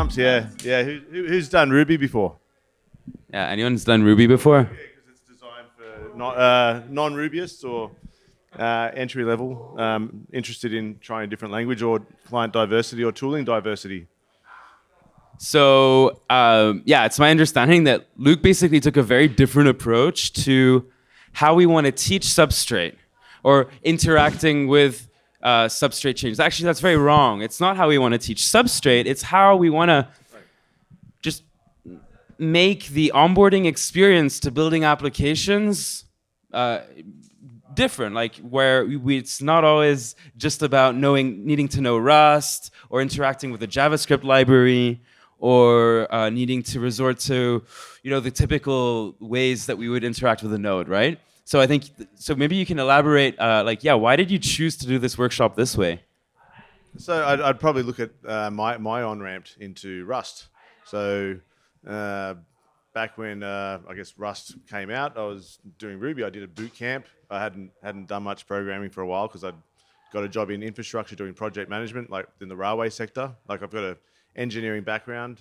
Pumps, yeah. Yeah, who's done Ruby before? Yeah, anyone's done Ruby before? Yeah, because it's designed for non-Rubyists or entry level, interested in trying a different language or client diversity or tooling diversity. So yeah, it's my understanding that Luke basically took a very different approach to how we want to teach substrate or interacting with substrate changes. Actually, that's very wrong. It's not how we want to teach substrate. It's how we want to just make the onboarding experience to building applications different, like where it's not always just about needing to know Rust or interacting with a JavaScript library or needing to resort to, the typical ways that we would interact with a node, right? So I think, so maybe you can elaborate, why did you choose to do this workshop this way? So I'd probably look at my on-ramped into Rust. So back when I guess Rust came out, I was doing Ruby. I did a boot camp. I hadn't done much programming for a while because I'd got a job in infrastructure doing project management, like in the railway sector. Like I've got a engineering background,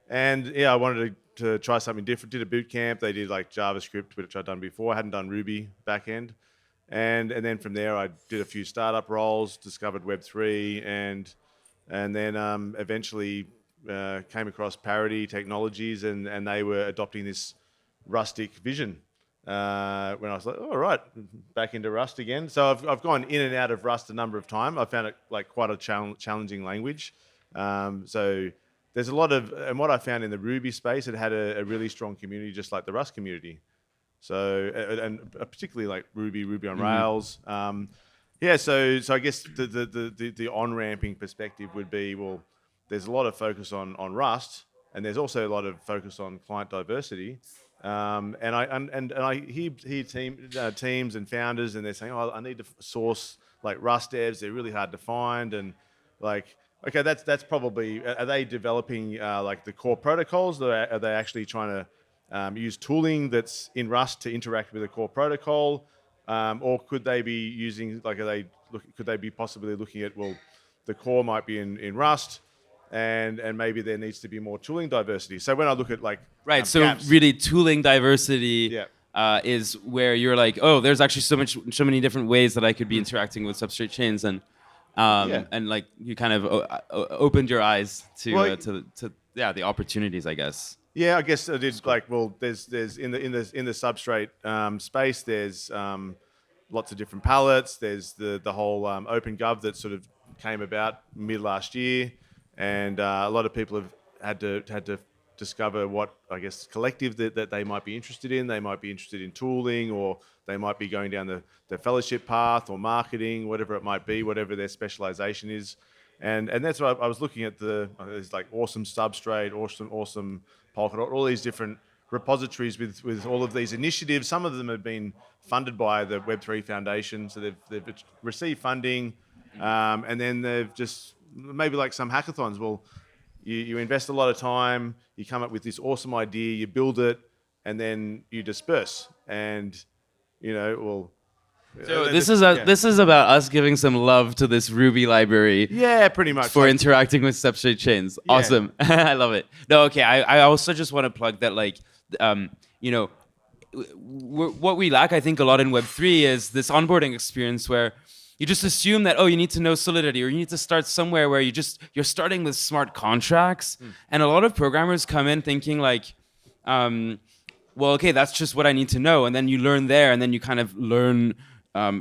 and yeah, I wanted to try something different. Did a boot camp. They did like JavaScript, which I'd done before. I hadn't done Ruby back end, and then from there I did a few startup roles, discovered Web3, and then eventually came across Parity Technologies, and they were adopting this rustic vision. When I was like, all right, back into Rust again. So I've gone in and out of Rust a number of times. I found it like quite a challenging language. So there's a lot of, and what I found in the Ruby space, it had a really strong community, just like the Rust community. So, and particularly like Ruby on Rails. Yeah, so I guess the on-ramping perspective would be, well, there's a lot of focus on Rust, and there's also a lot of focus on client diversity. And I hear teams and founders, and they're saying, oh, I need to source like Rust devs. They're really hard to find, and like, okay, that's probably. Are they developing like the core protocols? Are they actually trying to use tooling that's in Rust to interact with a core protocol, or could they be using like could they be possibly looking at, well, the core might be in Rust, and maybe there needs to be more tooling diversity. So when I look at like right, so gaps, really tooling diversity. Yeah. Is where you're like, oh, there's actually so many different ways that I could be interacting with substrate chains, and like you kind of opened your eyes to the opportunities, I guess. Yeah, I guess it is like, well, there's in the substrate space, there's lots of different palettes. There's the whole open gov that sort of came about mid last year, and a lot of people have had to discover what, I guess, collective that they might be interested in. They might be interested in tooling, or they might be going down the fellowship path or marketing, whatever it might be, whatever their specialization is. And that's what I was looking at. There's like awesome Substrate, awesome Polkadot, all these different repositories with all of these initiatives. Some of them have been funded by the Web3 Foundation, so they've received funding, and then they've just maybe like some hackathons. Well, you invest a lot of time, you come up with this awesome idea, you build it, and then you disperse. And well. So this is about us giving some love to this Ruby library. Yeah, pretty much. For interacting with substrate chains. Yeah. Awesome. I love it. No, okay. I also just want to plug that, like, what we lack, I think, a lot in Web3 is this onboarding experience where you just assume that, you need to know Solidity, or you need to start somewhere where you're starting with smart contracts. And a lot of programmers come in thinking like, well, okay, that's just what I need to know. And then you learn there, and then you kind of learn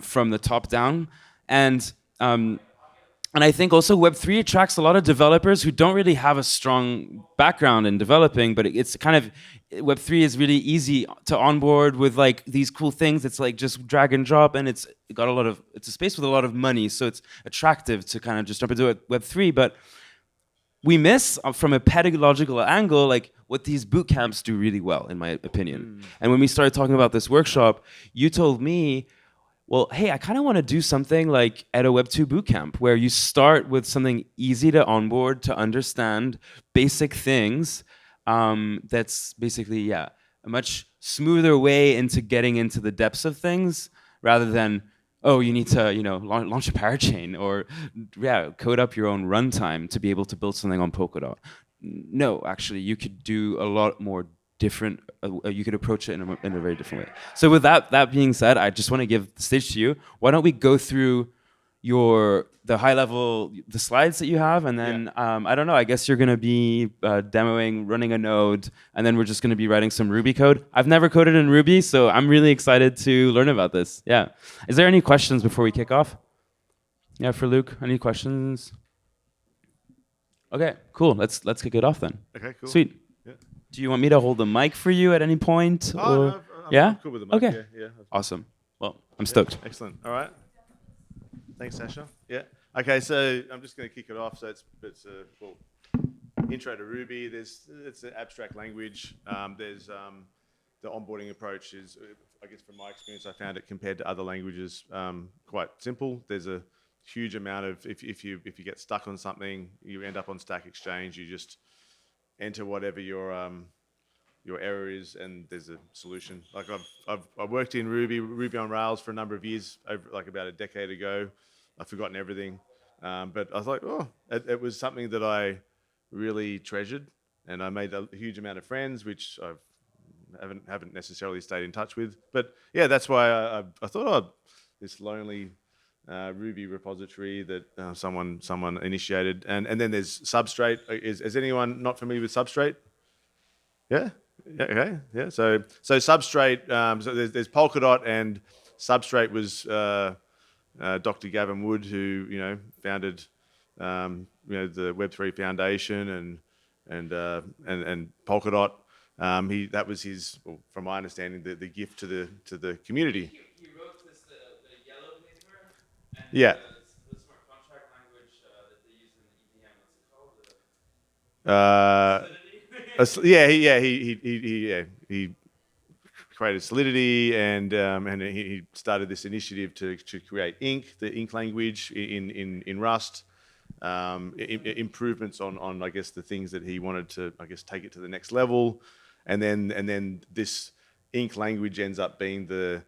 from the top down. And I think also Web3 attracts a lot of developers who don't really have a strong background in developing, but it's kind of, Web3 is really easy to onboard with like these cool things. It's like just drag and drop, and it's a space with a lot of money. So it's attractive to kind of just jump into it, Web3. But we miss from a pedagogical angle, like what these boot camps do really well, in my opinion. And when we started talking about this workshop, you told me, well, hey, I kind of want to do something like at a Web2 bootcamp where you start with something easy to onboard, to understand basic things. That's basically, a much smoother way into getting into the depths of things, rather than, you need to, launch a parachain, or code up your own runtime to be able to build something on Polkadot. No, actually, you could do a lot more different. You could approach it in a very different way. So with that being said, I just want to give the stage to you. Why don't we go through the high level the slides that you have, and Yeah. then I don't know. I guess you're gonna be demoing running a node, and then we're just gonna be writing some Ruby code. I've never coded in Ruby, so I'm really excited to learn about this. Yeah. Is there any questions before we kick off? Yeah, for Luke, any questions? Okay, cool. Let's kick it off then. Okay, cool. Sweet. Yeah. Do you want me to hold the mic for you at any point? Oh, Or no, yeah? I'm cool with the mic. Okay. Yeah. Awesome. Well, I'm Yeah, stoked. excellent. All right. Thanks, Sasha. Yeah. Okay, so I'm just going to kick it off. So it's a well, intro to Ruby. It's an abstract language. There's the onboarding approach is, I guess, from my experience, I found it compared to other languages quite simple. There's a huge amount of if you get stuck on something, you end up on Stack Exchange. You just enter whatever your error is, and there's a solution. Like I've worked in Ruby on Rails for a number of years, over like about a decade ago. I've forgotten everything, but I was like, oh, it was something that I really treasured, and I made a huge amount of friends, which I haven't necessarily stayed in touch with. But yeah, that's why I thought, oh, this lonely Ruby repository that someone initiated, and then there's Substrate. Is anyone not familiar with Substrate? Yeah. Yeah. Okay. Yeah. So Substrate. So there's Polkadot, and Substrate was Dr. Gavin Wood, who founded the Web3 Foundation and Polkadot. That was his, well, from my understanding, the gift to the community. He wrote this the yellow paper, and Yeah. the smart contract language that they use in the EVM. What's it called? He created Solidity, and he started this initiative to create Ink, the Ink language in Rust. Improvements on I guess the things that he wanted to, I guess, take it to the next level, and then this Ink language ends up being the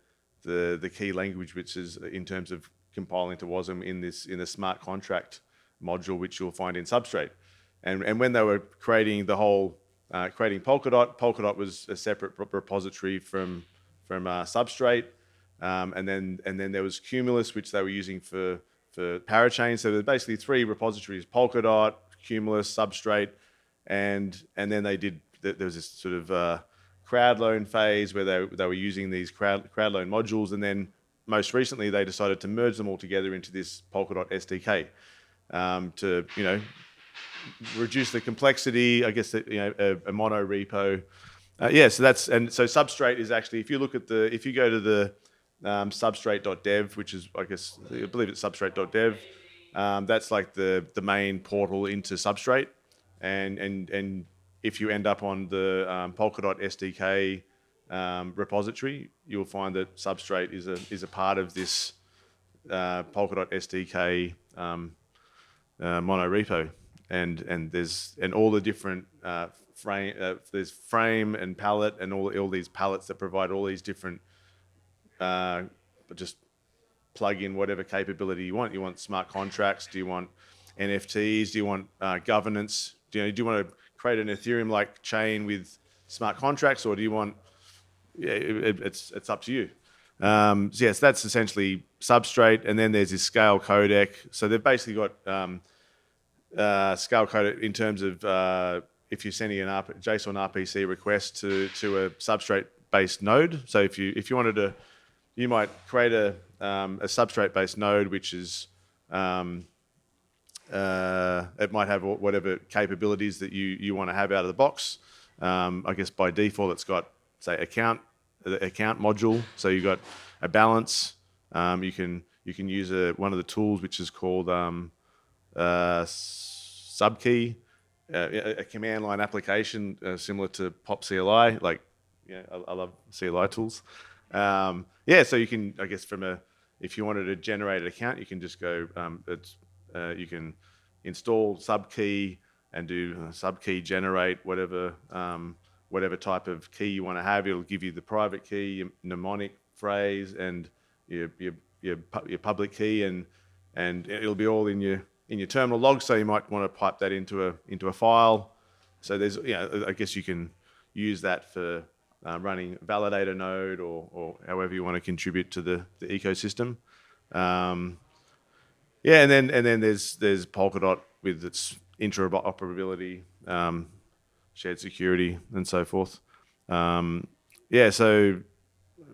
key language, which is in terms of compiling to WASM in the smart contract module, which you'll find in Substrate. And when they were creating the whole creating Polkadot was a separate repository from Substrate, and then there was Cumulus, which they were using for parachain. So there's basically three repositories: Polkadot, Cumulus, Substrate, and then there was this sort of crowd loan phase where they were using these crowd loan modules, and then most recently they decided to merge them all together into this Polkadot SDK to reduce the complexity. I guess a mono repo. So Substrate is actually, if you go to the substrate.dev, which is, I believe it's substrate.dev. That's like the main portal into Substrate, and if you end up on the Polkadot SDK repository, you'll find that Substrate is a part of this Polkadot SDK mono repo, and there's all the different there's frame and palette and all these palettes that provide all these different. But just plug in whatever capability you want. You want smart contracts? Do you want NFTs? Do you want governance? Do you want to create an Ethereum-like chain with smart contracts, or do you want? Yeah, it's up to you. So yes, that's essentially Substrate, and then there's this Scale codec. So they've basically got Scale codec in terms of if you're sending an JSON RPC request to a Substrate-based node. So if you wanted to, you might create a Substrate-based node, which is it might have whatever capabilities that you want to have out of the box. I guess by default it's got, say, account module. So you've got a balance. You can use one of the tools which is called subkey, a command line application similar to pop CLI. Like, I love CLI tools. So you can, I guess, if you wanted to generate an account, you can just go, you can install subkey and do subkey generate whatever type of key you want to have. It'll give you the private key, your mnemonic phrase, and your public key, and it'll be all in your terminal log. So you might want to pipe that into a file. So there's, I guess you can use that for running a validator node or however you want to contribute to the ecosystem. Um, and then there's Polkadot with its interoperability, shared security, and so forth. So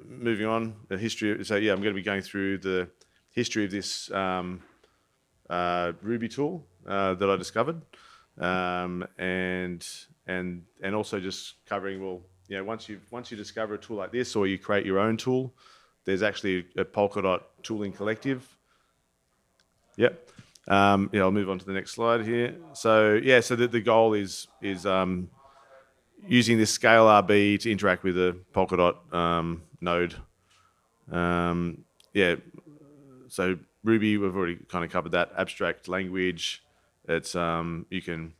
moving on, the history. So I'm going to be going through the history of this Ruby tool that I discovered, and also just covering, well, once you discover a tool like this or you create your own tool, there's actually a Polkadot tooling collective. Yep. I'll move on to the next slide here. So the goal is using this scale RB to interact with a Polkadot node. So Ruby, we've already kind of covered that. Abstract language. It's you can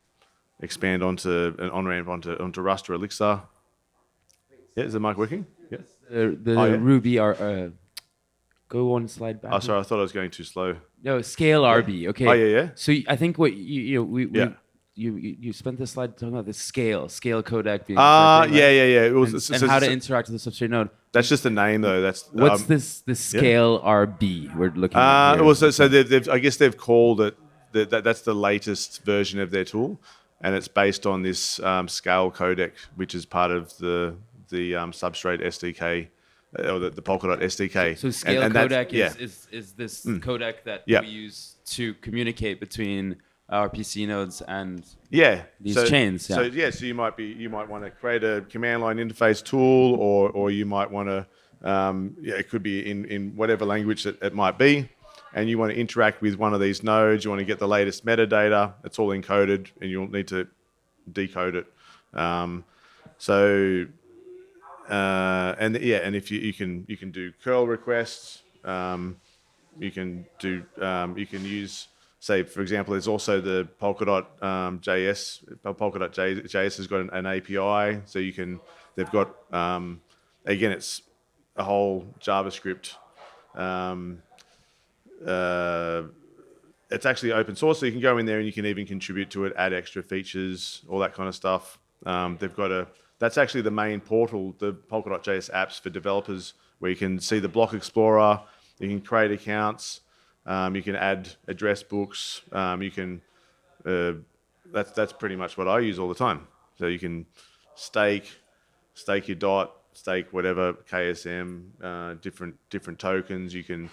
expand onto an on-ramp onto Rust or Elixir. Yeah, is the mic working? Yeah. The Ruby are go one slide back. Oh, sorry, I thought I was going too slow. No, scale RB. Okay. Oh, yeah. So I think what we Yeah. you spent the slide talking about the scale codec being. Yeah. It was, and how to interact with the substrate node. That's just the name, though. That's What's this scale RB we're looking at here? Well, so I guess they've called it that's the latest version of their tool, and it's based on this scale codec, which is part of the substrate SDK or the Polkadot SDK. So scale and codec is this codec that Yeah. we use to communicate between our PC nodes and these chains. So you might want to create a command line interface tool, or you might want to it could be in whatever language it might be, and you want to interact with one of these nodes. You want to get the latest metadata. It's all encoded, and you'll need to decode it. And if you can do curl requests. You can use, say, for example, there's also the Polkadot JS. Polkadot JS has got an API, so they've got again, it's a whole JavaScript. It's actually open source, so you can go in there and you can even contribute to it, add extra features, all that kind of stuff. That's actually the main portal, the Polkadot JS apps for developers, where you can see the block explorer, you can create accounts, you can add address books, that's pretty much what I use all the time. So you can stake your dot, stake whatever KSM, different tokens. You can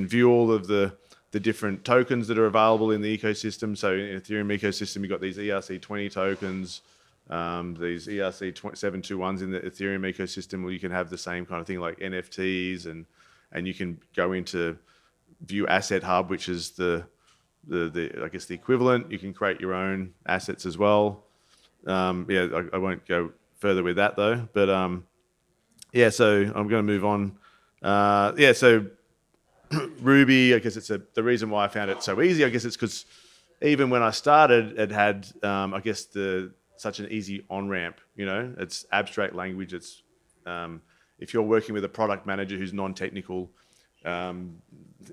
view all of the different tokens that are available in the ecosystem. So in the Ethereum ecosystem, you've got these ERC20 tokens, these ERC721s in the Ethereum ecosystem, where you can have the same kind of thing like NFTs, and you can go into View Asset Hub, which is the I guess the equivalent. You can create your own assets as well. I won't go further with that though. But so I'm going to move on. So Ruby, I guess the reason why I found it so easy, I guess it's because even when I started, it had I guess such an easy on-ramp. It's abstract language. It's if you're working with a product manager who's non-technical,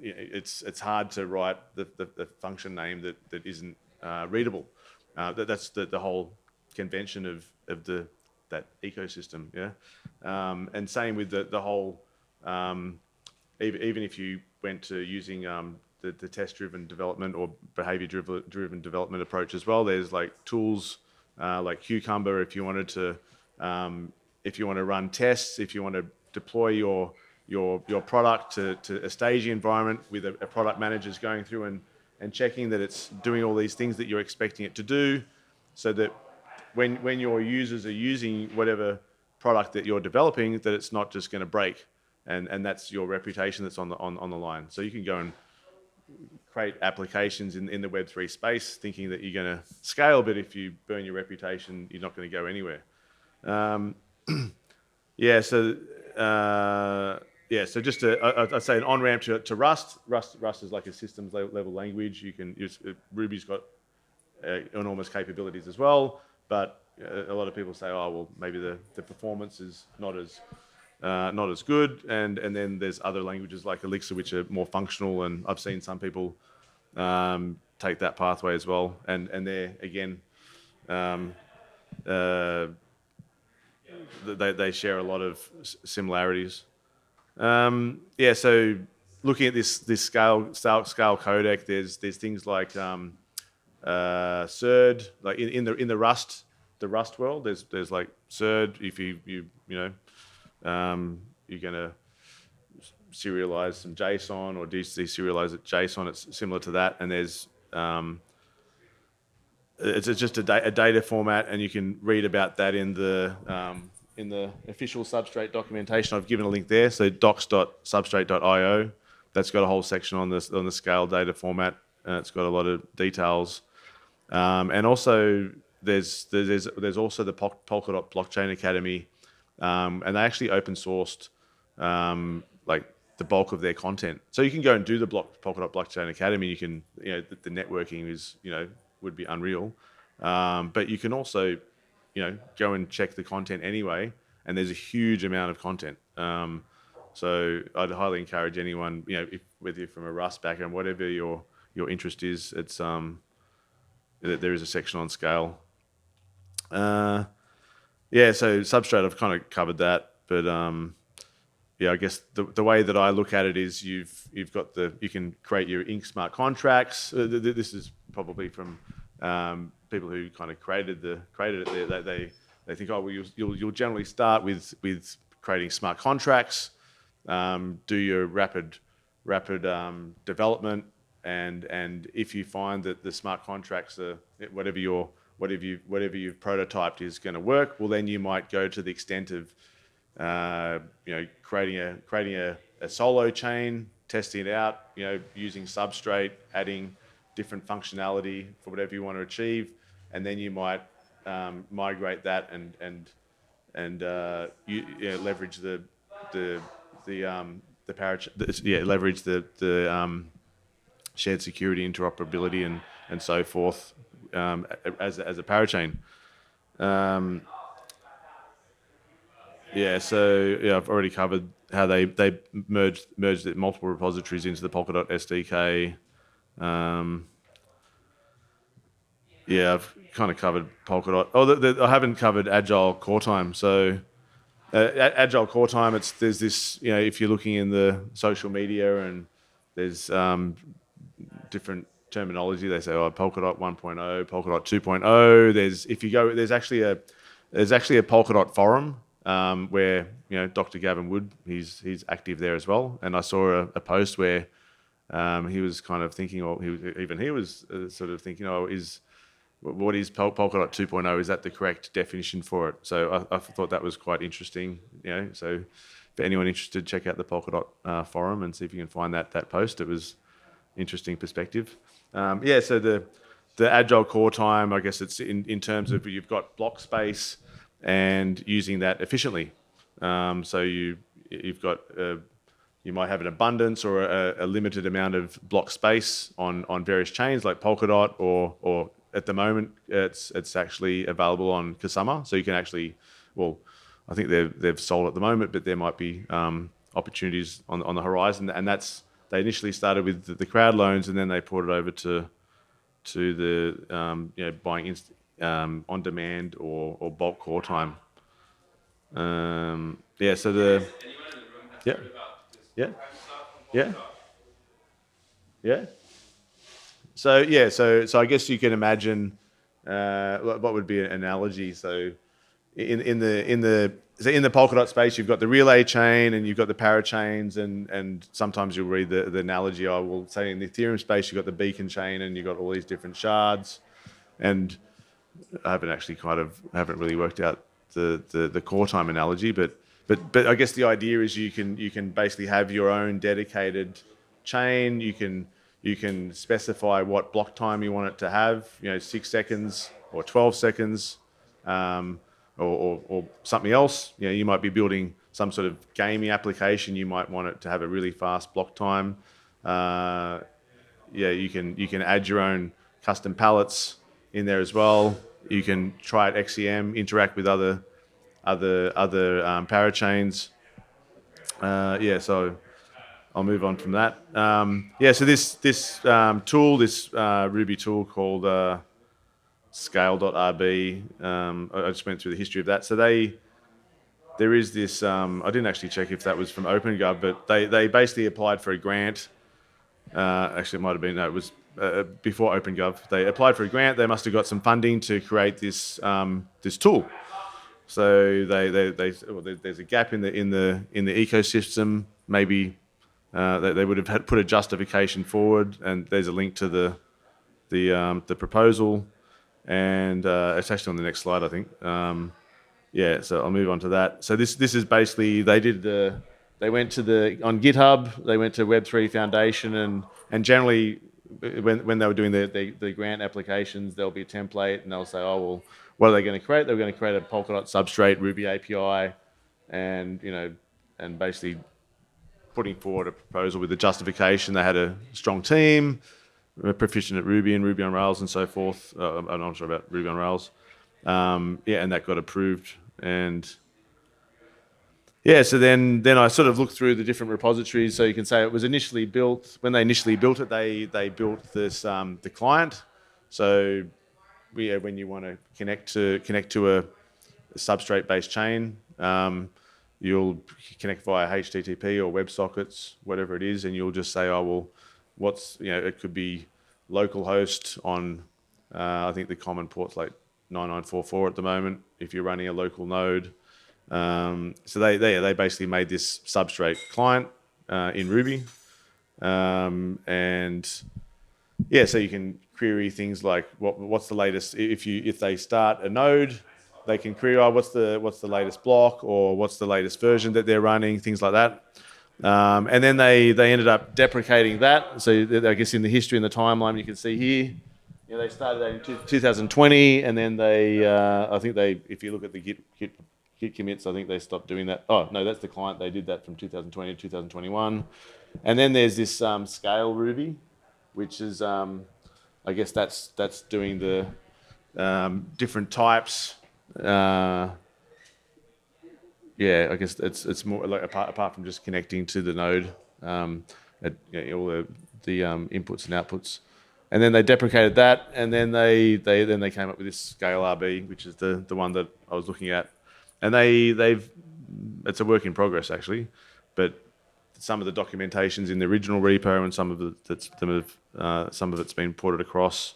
it's hard to write the function name that isn't readable. That's the whole convention of that ecosystem. And same with the whole. Even if you went to using the test-driven development or behavior-driven development approach as well, there's like tools like Cucumber if you wanted to run tests, if you want to deploy your product to a staging environment with a product manager's going through and checking that it's doing all these things that you're expecting it to do, so that when your users are using whatever product that you're developing, that it's not just going to break. And that's your reputation that's on the line. So you can go and create applications in the Web3 space thinking that you're going to scale, but if you burn your reputation, you're not going to go anywhere. So just I'd say an on-ramp to Rust. Rust is like a systems level language. You can use Ruby's got enormous capabilities as well, but a lot of people say, oh, well, maybe the performance is not as good, and then there's other languages like Elixir which are more functional, and I've seen some people take that pathway as well, and they're again they share a lot of similarities. So looking at this scale codec, there's things like CERD, like in the Rust world. There's like CERD. If you're gonna serialize some JSON or deserialize it JSON, it's similar to that. And there's it's just a data format, and you can read about that in the official Substrate documentation. I've given a link there, so docs.substrate.io. That's got a whole section on the scale data format. It's got a lot of details, and also there's also the Polkadot Blockchain Academy, and they actually open sourced like the bulk of their content. So you can go and do the Polkadot Blockchain Academy. You can, the networking is, would be unreal. But you can also, go and check the content anyway. And there's a huge amount of content. So I'd highly encourage anyone, whether you're from a Rust background, whatever your interest is, it's there is a section on scale. So Substrate, I've kind of covered that, but I guess the way that I look at it is you've got you can create your Inc smart contracts. This is probably from people who kind of created it there. They think, well, you'll generally start with creating smart contracts, do your rapid development, and if you find that the smart contracts are whatever you've prototyped is going to work, well, then you might go to the extent of creating a solo chain, testing it out, using Substrate, adding different functionality for whatever you want to achieve, and then you might migrate that and leverage leverage the shared security, interoperability, and so forth as a parachain. I've already covered how they merged multiple repositories into the Polkadot SDK. I've kind of covered Polkadot. I haven't covered Agile Core Time. So Agile Core Time, there's this, if you're looking in the social media, and there's different terminology. They say, Polkadot 1.0, Polkadot 2.0. There's actually a Polkadot forum where Dr. Gavin Wood, he's active there as well. And I saw a post where he was kind of thinking, or he was sort of thinking, what is Polkadot 2.0? Is that the correct definition for it? So I thought that was quite interesting. So if anyone interested, check out the Polkadot forum and see if you can find that post. It was interesting perspective. So the Agile Core Time, I guess it's in terms of you've got Blockspace and using that efficiently. So you've got you might have an abundance or a limited amount of block space on various chains like Polkadot, or at the moment it's actually available on Kusama. So you can actually, I think they've sold at the moment, but there might be opportunities on the horizon. And they initially started with the crowd loans, and then they ported over to the buying on demand or bulk core time. So I guess you can imagine what would be an analogy. So in the Polkadot space, you've got the relay chain and you've got the parachains, and sometimes you'll read the analogy. I will say in the Ethereum space, you've got the beacon chain and you've got all these different shards. And I haven't really worked out the core time analogy, but I guess the idea is you can basically have your own dedicated chain. You can specify what block time you want it to have, 6 seconds or 12 seconds, or something else. You might be building some sort of gaming application. You might want it to have a really fast block time. You can add your own custom palettes in there as well. You can try it XEM, interact with other parachains. So I'll move on from that. So this tool, this Ruby tool called scale.rb. I just went through the history of that. So there is this. I didn't actually check if that was from OpenGov, but they basically applied for a grant. Actually, it might have been it was before OpenGov. They applied for a grant. They must have got some funding to create this this tool. So there's a gap in the ecosystem. Maybe they would have put a justification forward, and there's a link to the proposal, and it's actually on the next slide, I think. Yeah, so I'll move on to that. So this is basically they went on GitHub, they went to Web3 Foundation, and generally when they were doing the grant applications, there'll be a template, and they'll say, oh well, what are they going to create? They're going to create a Polkadot substrate Ruby API, and and basically putting forward a proposal with a justification. They had a strong team, proficient at Ruby and Ruby on Rails and so forth. I'm not sure about Ruby on Rails. Yeah, and that got approved. And yeah, so then I sort of looked through the different repositories. So you can say it was initially built, when they initially built it, they built this the client. So when you want to connect to a substrate-based chain, you'll connect via HTTP or WebSockets, whatever it is, and you'll just say, oh well, what's it could be localhost on I think the common port's like 9944 at the moment if you're running a local node. So they basically made this substrate client in Ruby, and yeah, so you can query things like what's the latest. If they start a node, they can query what's the latest block, or what's the latest version that they're running, things like that. And then they ended up deprecating that. So I guess in the history and the timeline you can see here, they started that in 2020, and then I think if you look at the Git commits, I think they stopped doing that. Oh no, that's the client. They did that from 2020 to 2021. And then there's this scale Ruby, which is I guess that's doing the different types. Yeah, I guess it's more like apart from just connecting to the node, all the inputs and outputs, and then they deprecated that, and then they came up with this Scale RB, which is the one that I was looking at, and it's a work in progress actually, but some of the documentation's in the original repo, and some of it's been ported across.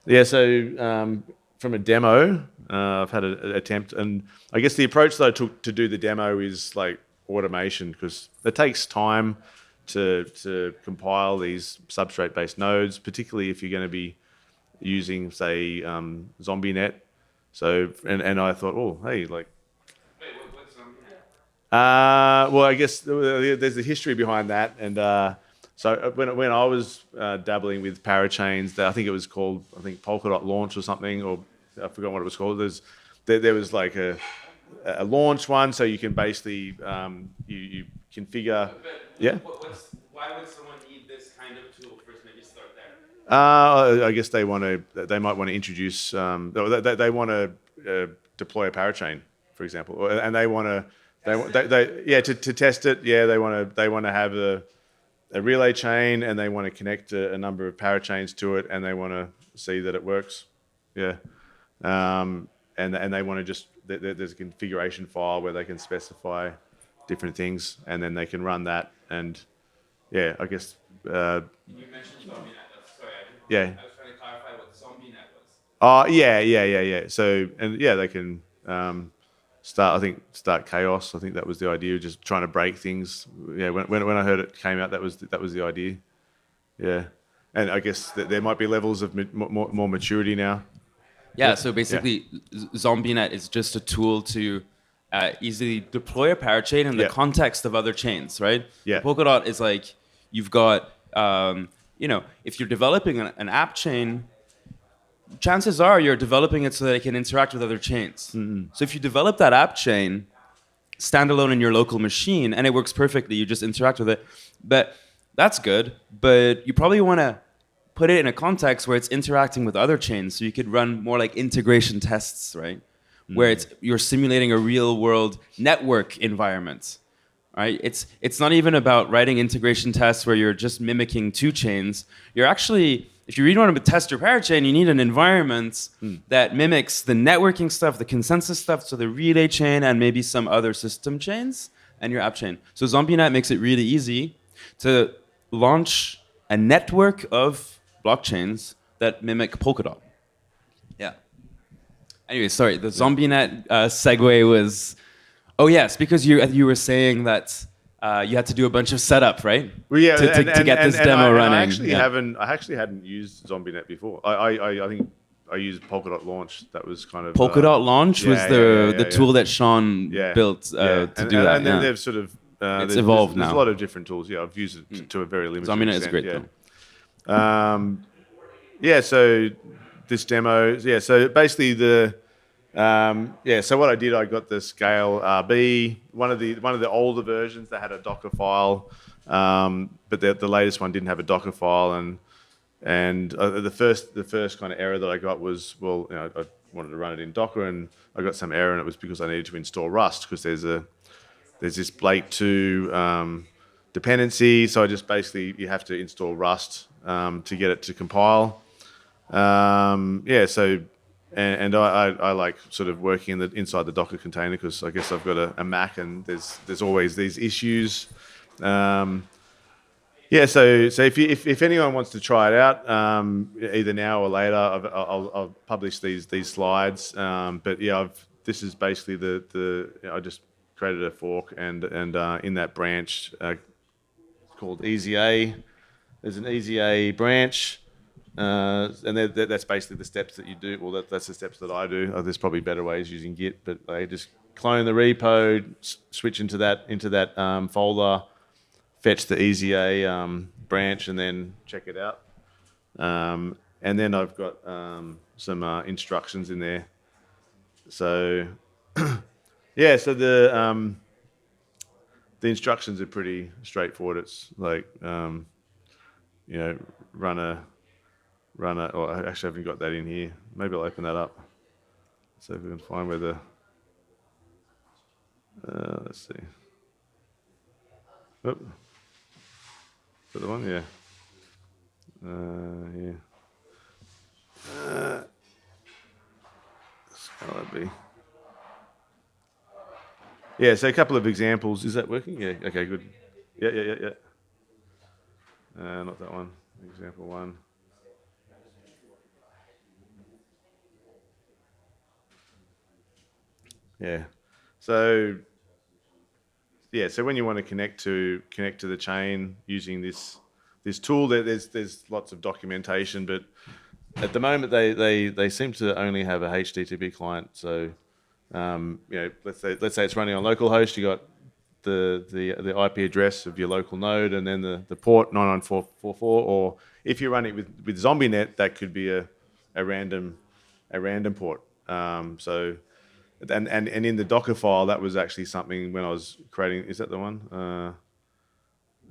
Yeah, so from a demo, I've had an attempt, and I guess the approach that I took to do the demo is like automation, because it takes time to compile these substrate-based nodes, particularly if you're going to be using, say, ZombieNet. So, and I thought, oh, hey, like. Wait, what's ZombieNet? Well, I guess there's a history behind that, and so when I was dabbling with parachains, I think it was called Polkadot Launch or something, or I forgot what it was called. There was like a launch one, so you can basically you configure. Yeah. Why would someone need this kind of tool? First, maybe start there. I guess they might want to introduce. They want to deploy a parachain, for example, and they want to. To test it. Yeah, they want to have a relay chain, and they want to connect a number of parachains to it, and they want to see that it works. Yeah. And they want to there's a configuration file where they can specify different things, and then they can run that. And yeah, I guess. You mentioned ZombieNet. Sorry, I was trying to clarify what ZombieNet was. Oh yeah. So they can start chaos. I think that was the idea, just trying to break things. Yeah, when I heard it came out, that was the idea. Yeah, and I guess that there might be levels of more maturity now. Yeah, so basically, ZombieNet is just a tool to easily deploy a parachain in the context of other chains, right? Yeah. Polkadot is like, you've got, if you're developing an app chain, chances are you're developing it so that it can interact with other chains. Mm-hmm. So if you develop that app chain standalone in your local machine and it works perfectly, you just interact with it, but that's good, but you probably want to put it in a context where it's interacting with other chains, so you could run more like integration tests, right? Mm. Where you're simulating a real world network environment, right? It's not even about writing integration tests where you're just mimicking two chains. You're actually if you really want to test your parachain, you need an environment that mimics the networking stuff, the consensus stuff, so the relay chain and maybe some other system chains and your app chain. So ZombieNet makes it really easy to launch a network of blockchains that mimic Polkadot. Yeah. Anyway, sorry, the ZombieNet segue was, oh yes, because you were saying that you had to do a bunch of setup, right? Well, yeah, To get this demo running. I actually hadn't used ZombieNet before. I think I used Polkadot Launch. That was kind of Polkadot Launch was the tool that Sean yeah, built to do that. And then they've sort of it's evolved there's now. a lot of different tools. Yeah, I've used it to a very limited ZombieNet extent. is great though. Yeah, so this demo, yeah, so basically so what I did, I got the Scale RB, one of the older versions that had a Docker file, but the latest one didn't have a Docker file, and the first kind of error that I got was, well, I wanted to run it in Docker, and I got some error, and it was because I needed to install Rust, because there's this Blake 2 dependency, so I just basically, you have to install Rust to get it to compile. So I like sort of working inside the Docker container, because I guess I've got a Mac, and there's always these issues. So if anyone wants to try it out, either now or later, I'll publish these slides. But yeah, this is basically I just created a fork, and in that branch called Easy A, there's an Easy A branch. And that's basically the steps that you do. Well, that's the steps that I do. There's probably better ways using Git, but I just clone the repo, switch into that folder, fetch the Easy A branch, and then check it out. And then I've got some instructions in there. So yeah, so the instructions are pretty straightforward. It's like run a, or I actually haven't got that in here. Maybe I'll open that up. So if we can find where the, let's see. Oh, is that the one? Yeah. Yeah. How that be? Yeah, so a couple of examples. Is that working? Yeah, okay, good. Yeah. Not that one. Example 1. Yeah. So when you want to connect to the chain using this tool, there's lots of documentation, but at the moment they seem to only have a HTTP client. So let's say it's running on localhost. You got the IP address of your local node, and then the port 99444. Or if you run it with ZombieNet, that could be a random port. And in the Docker file, that was actually something when I was creating. Is that the one? Oh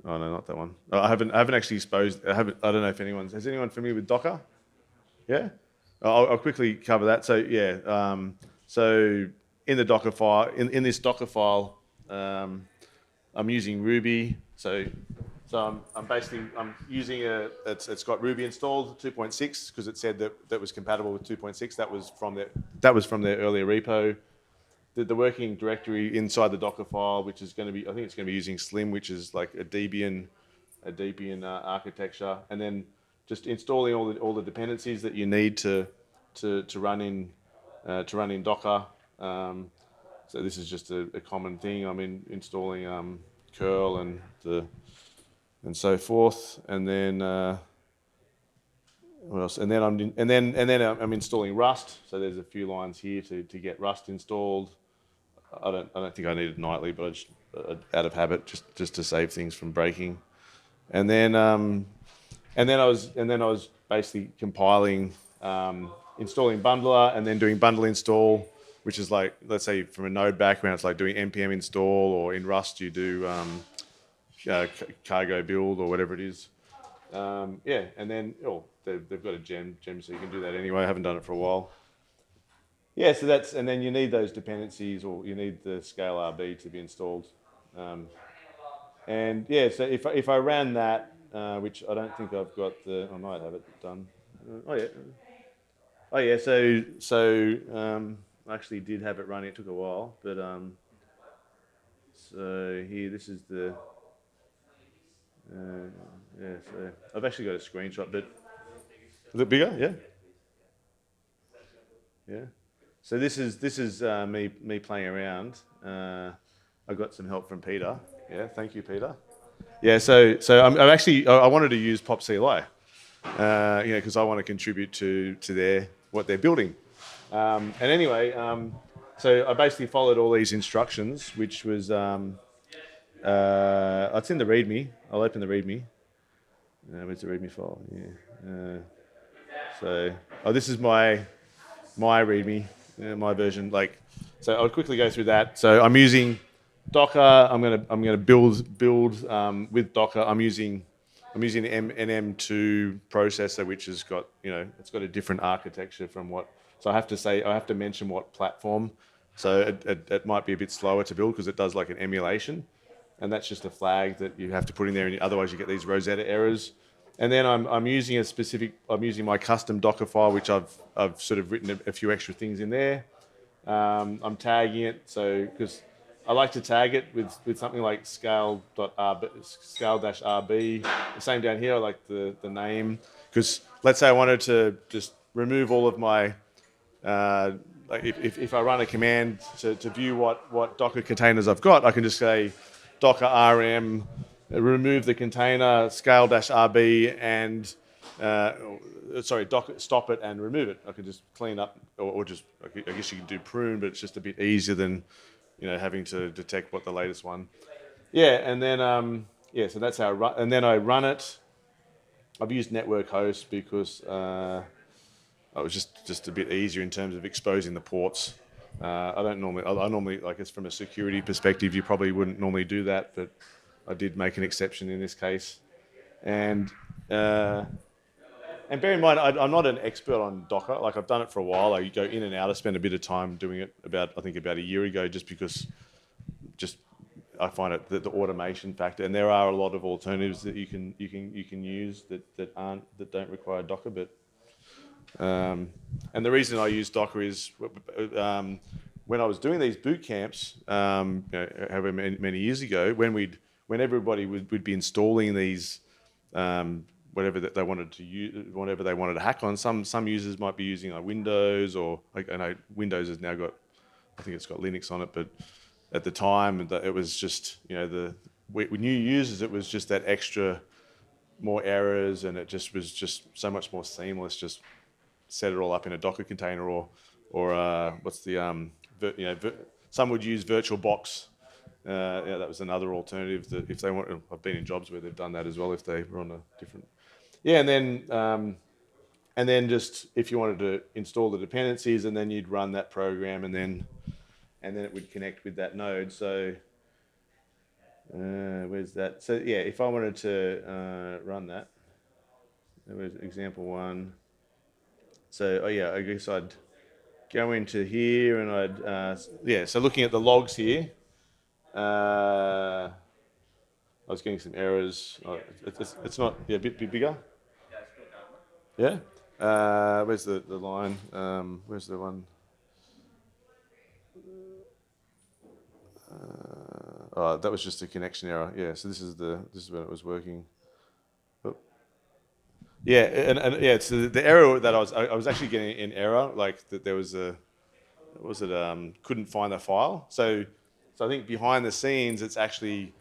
no, not that one. I haven't actually exposed. I don't know if has anyone familiar with Docker? Yeah. I'll quickly cover that. So yeah. So in the Docker file, in this Docker file, I'm using Ruby. So I'm using it's got Ruby installed 2.6 because it said that was compatible with 2.6. That was from their earlier repo. The working directory inside the Docker file, which is going to be, I think it's going to be using Slim, which is like a Debian architecture, and then just installing all the dependencies that you need to run in Docker. So this is just a common thing. I'm installing curl and so forth, and then what else? And then I'm installing Rust. So there's a few lines here to get Rust installed. I don't think I need it nightly, but I just out of habit, just to save things from breaking. And then I was basically compiling, installing Bundler, and then doing bundle install, which is like, let's say from a node background, it's like doing npm install, or in Rust you do cargo build or whatever it is. And then they've got a gem, so you can do that anyway. I haven't done it for a while. Yeah, so and then you need those dependencies, or you need the Scale RB to be installed. And yeah, so if I ran that, which I don't think I've got I might have it done. Oh yeah. Oh yeah. So I actually did have it running. It took a while, but so here, this is the yeah. So I've actually got a screenshot, but a little bigger, yeah. Yeah. So this is me playing around. I got some help from Peter. Yeah, thank you, Peter. Yeah, so I'm actually I wanted to use Pop CLI, because I want to contribute to their what they're building. And anyway, so I basically followed all these instructions, which was it's in the README. I'll open the README. Where's the README file? Yeah. This is my README, my version. So I'll quickly go through that. So I'm using Docker. I'm gonna build with Docker. I'm using an M2 processor, which has got it's got a different architecture from what. So I have to mention what platform. So it might be a bit slower to build because it does like an emulation, and that's just a flag that you have to put in there, and otherwise you get these Rosetta errors. And then I'm using my custom Docker file, which I've sort of written a few extra things in there. I'm tagging it because I like to tag it with something like scale-rb. The same down here, I like the name, because let's say I wanted to just remove all of my like if I run a command to view what Docker containers I've got, I can just say Docker rm remove the container scale-rb and Docker stop it and remove it. I can just clean up or just I guess you can do prune, but it's just a bit easier than having to detect what the latest one. Yeah, and then so that's how I run, and then I run it. I've used network host because it was just a bit easier in terms of exposing the ports. I normally, like, it's from a security perspective, you probably wouldn't normally do that, but I did make an exception in this case. And bear in mind, I'm not an expert on Docker. Like, I've done it for a while. I go in and out. I spent a bit of time doing it about a year ago, just because I find it the automation factor, and there are a lot of alternatives that you can use that don't require Docker, but. And the reason I use Docker is when I was doing these boot camps, however many years ago, when everybody would be installing these whatever that they wanted to use, whatever they wanted to hack on. Some users might be using Windows, or I know Windows has now got, I think it's got Linux on it, but at the time it was just with new users, it was just that extra more errors, and it just was just so much more seamless. Just set it all up in a Docker container, or what's the some would use VirtualBox. That was another alternative that if they want. I've been in jobs where they've done that as well if they were on a different. Yeah, and then just if you wanted to install the dependencies, and then you'd run that program, and then it would connect with that node. So where's that? So yeah, if I wanted to run that, there was example one. So I guess I'd go into here, and I'd so looking at the logs here, I was getting some errors. It's not a bit bigger. Yeah. Where's the line? Where's the one? That was just a connection error. Yeah. So this is when it was working. Yeah, and yeah, so the error that I was actually getting an error, like that there was couldn't find the file. So I think behind the scenes, it's actually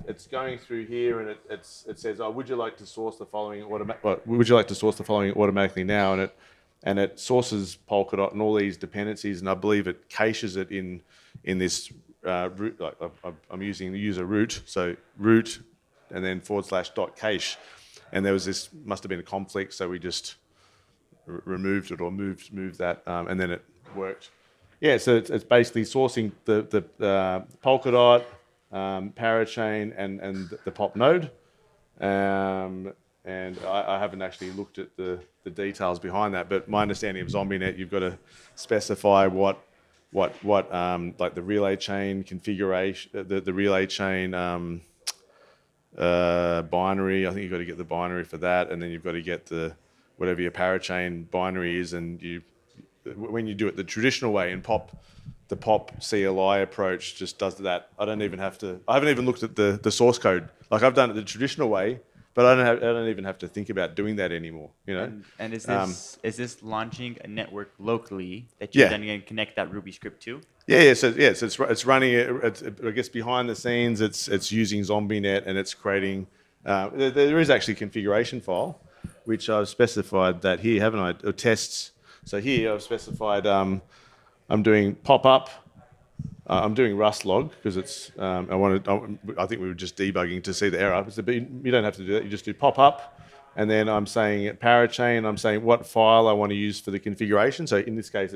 it's going through here, and it says, oh, would you like to source the following automatically now? And it sources Polkadot and all these dependencies, and I believe it caches it in this root. Like I'm using the user root, so root, and then /.cache. And there was must have been a conflict, so we just removed it or moved that, and then it worked. Yeah, so it's basically sourcing the Polkadot, parachain, and the POP node. And I haven't actually looked at the details behind that, but my understanding of ZombieNet, you've got to specify what like the relay chain configuration, the relay chain. binary. I think you've got to get the binary for that, and then you've got to get the whatever your parachain binary is, and when you do it the traditional way in the pop CLI approach just does that. I don't even have to. I haven't even looked at the source code. Like I've done it the traditional way, but I don't even have to think about doing that anymore. You know. And Um, is this launching a network locally that you're Yeah. then going to connect that Ruby script to? So it's running it. I guess behind the scenes, it's using ZombieNet and it's creating. There is actually a configuration file, which I've specified that here, haven't I? Or tests. So here I've specified. I'm doing pop up. I'm doing Rust log because it's. I think we were just debugging to see the error. But you don't have to do that. You just do pop up, and then I'm saying parachain. I'm saying what file I want to use for the configuration. So in this case,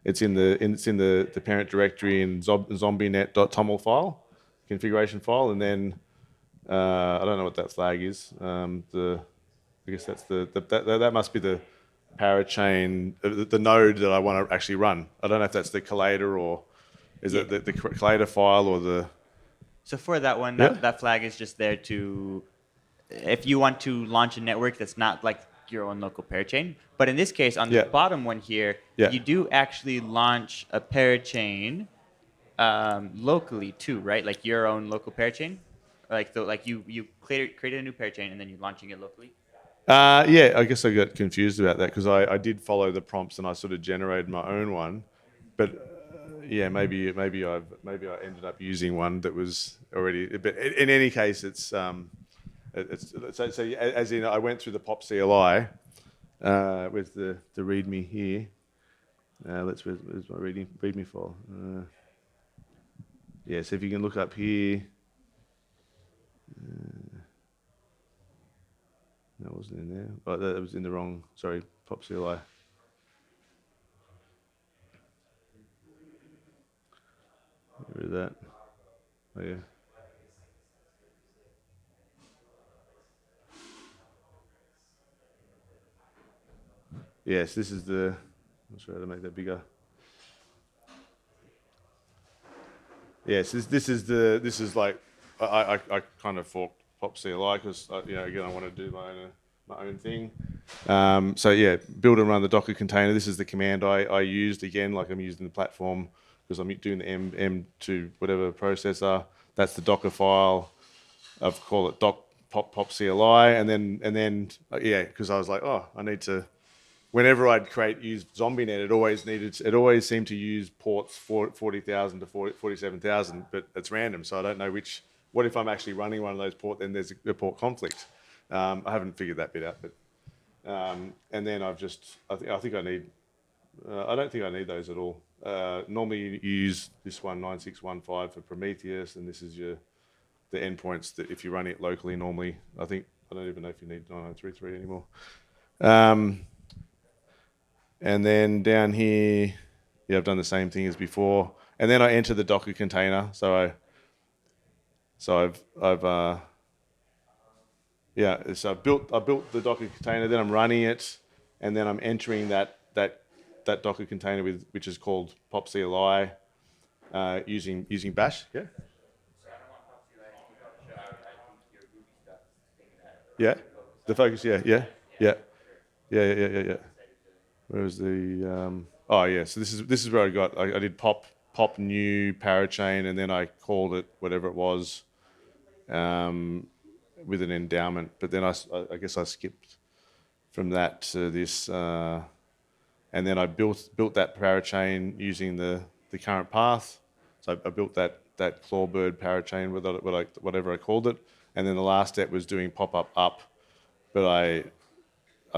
it's in the parent directory in zombienet.toml file, configuration file, and then I don't know what that flag is. I guess that's that must be the parachain, the node that I want to actually run. I don't know if that's the collator or is it the collator file or the. So for that one, Yeah. that flag is just there to, if you want to launch a network that's not like your own local parachain. But in this case, on the Yeah. bottom one here, Yeah. you do actually launch a parachain locally too, right? Like your own local parachain. Like you created a new parachain and then you're launching it locally. Yeah, I guess I got confused about that because I did follow the prompts and I sort of generated my own one, but yeah, maybe I ended up using one that was already. But in any case, it's so as in I went through the pop CLI with the README here. Where's my README file? Yeah, so if you can look up here. That wasn't in there. Oh, that was in the wrong. Sorry, pop CLI. Get rid of that. Oh yeah. Yes, this is the. I'm sorry to make that bigger. Yes, this is like I kind of forked pop CLI because again I want to do my own thing. So yeah, build and run the Docker container. This is the command I used again, like I'm using the platform because I'm doing the M2 whatever processor. That's the Docker file. I've called it doc pop CLI, and then yeah, because I was like, oh, I need to. Whenever I'd use ZombieNet, it always seemed to use ports 40,000 to 47,000, but it's random, so I don't know which. What if I'm actually running one of those ports? Then there's a port conflict. I haven't figured that bit out, but and then I think I need. I don't think I need those at all. Normally you use this one 9615 for Prometheus, and this is the endpoints that if you're running it locally normally. I don't even know if you need 9033 anymore. And then down here, yeah, I've done the same thing as before. And then I enter the Docker container. So I've built the Docker container. Then I'm running it, and then I'm entering that Docker container which is called pop CLI using Bash. Yeah. Yeah. The focus. Yeah. Yeah. Yeah. Yeah. Where was the? Oh yeah, so this is where I got. I did pop new parachain, and then I called it whatever it was, with an endowment. But then I guess I skipped from that to this, and then I built that parachain using the current path. So I built that clawbird parachain with whatever I called it, and then the last step was doing pop up, but I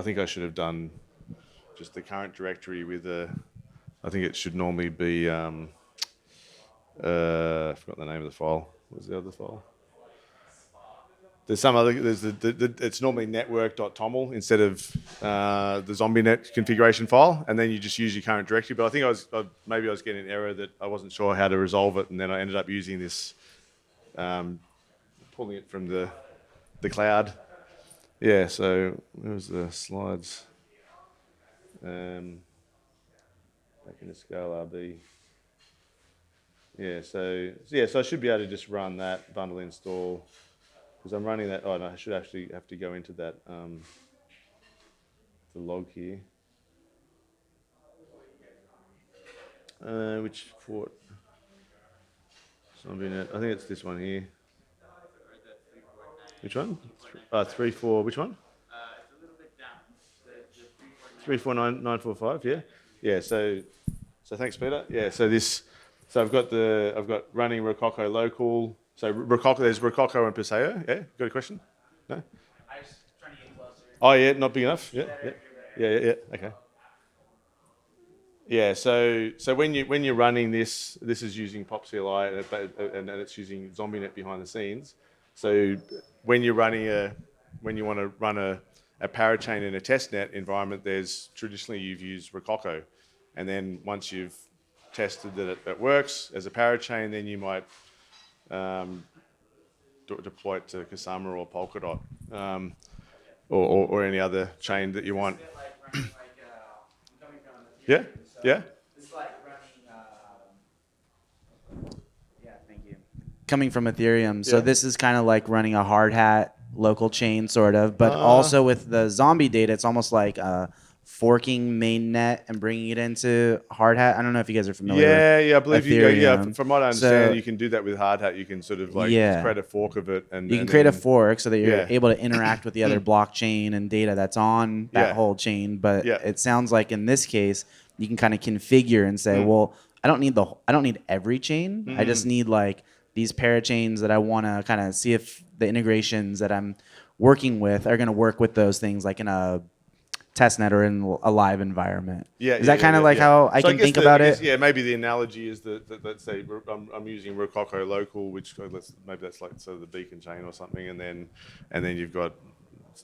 think I should have done just the current directory with I think it should normally be. I forgot the name of the file. What was the other file? There's some other. There's it's normally network.toml instead of the ZombieNet configuration file, and then you just use your current directory. But I think maybe I was getting an error that I wasn't sure how to resolve it, and then I ended up using this, pulling it from the cloud. Yeah. So where was the slides? Back in the scale RB. Yeah, so I should be able to just run that bundle install, because I'm running that. Oh no, I should actually have to go into that the log here. Which port? Zombie.net. I think it's this one here. Which one? 3.4. Which one? It's a little bit down. The 349.945. Yeah. Yeah. So thanks, Peter. Yeah. So I've got running Rococo local. So Rococo, there's Rococo and Paseo. Yeah. Got a question? No. I was trying to get closer. Oh yeah, not big enough. Yeah. Yeah. Okay. Yeah, so when you're running this is using PopCLI and it's using ZombieNet behind the scenes. So when you want to run a parachain in a testnet environment, there's traditionally you've used Rococo, and then once you've tested that it works as a parachain, then you might deploy it to Kusama or Polkadot or any other chain that you want. Yeah, yeah. Thank you. Coming from Ethereum, so Yeah. this is kind of like running a hard hat local chain, sort of, but also with the zombie data, it's almost like forking mainnet and bringing it into hard hat. I don't know if you guys are familiar. Yeah, I believe Ethereum. Yeah, from what I understand, So- you can do that with Hard Hat. You can sort of like Yeah. create a fork of it, and You can and create a then- fork so that you're Yeah. able to interact with the other blockchain and data that's on that Yeah. whole chain. But Yeah. it sounds like in this case, you can kind of configure and say, well, I don't need every chain. I just need like these parachains that I want to kind of see if the integrations that I'm working with are going to work with those things, like in a testnet or in a live environment. Yeah, Is that kind of like yeah. how I So can guess think about I guess, it? Yeah, maybe the analogy is that let's say I'm using Rococo local, which maybe that's like sort of the beacon chain or something, and then you've got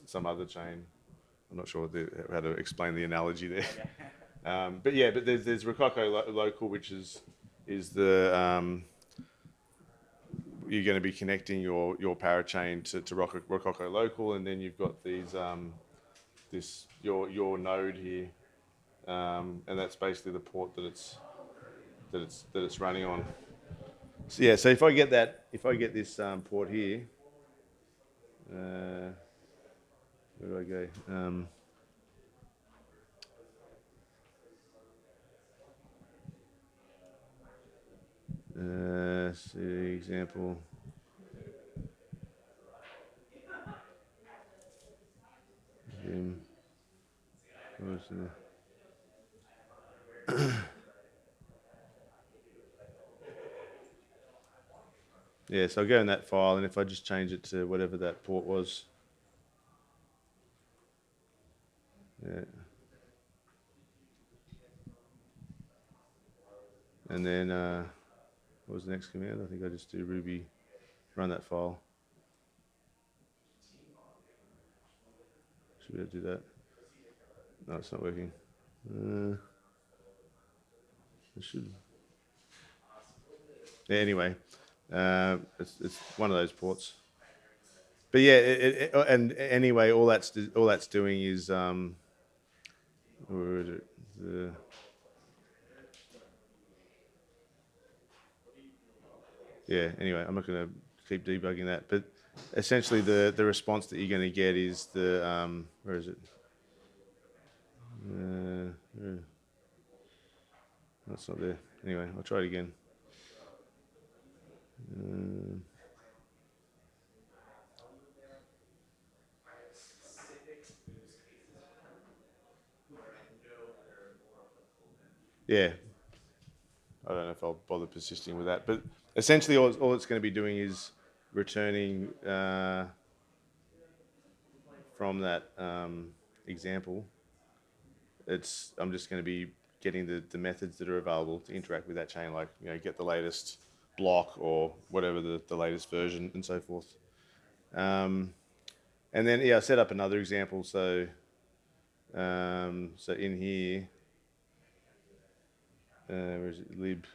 some other chain. I'm not sure how to explain the analogy there. But there's Rococo local, which is the you're going to be connecting your parachain to Rococo local, and then you've got these your node here, and that's basically the port that it's running on. So yeah, so if I get this port here, where do I go? See example. Yeah, so I'll go in that file, and if I just change it to whatever that port was. Yeah. And then, what was the next command? I think I just do Ruby, run that file. Should be able to do that. No, it's not working. It should. Yeah, anyway, it's one of those ports. But yeah, and anyway, all that's doing is where is it? Yeah. Anyway, I'm not going to keep debugging that, but essentially the response that you're going to get is the where is it? That's not there. Anyway, I'll try it again. Yeah. I don't know if I'll bother persisting with that, but essentially all it's going to be doing is returning from that example. I'm just going to be getting the methods that are available to interact with that chain, like get the latest block or whatever the latest version and so forth. And then I set up another example. So so in here, where is it? Lib.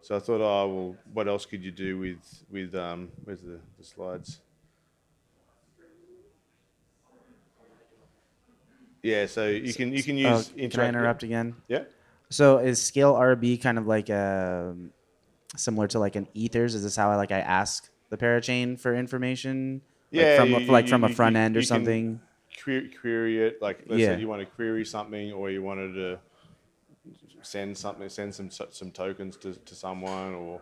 So I thought, oh well, what else could you do with where's the slides? Yeah, so you can use. Can I interrupt again? Yeah. So is Scale RB kind of like similar to like an Ethers? Is this how I ask the parachain for information, like Yeah, from a front end or you can something. query it. Like, let's say Yeah. you want to query something, or you wanted to send something, send some tokens to someone,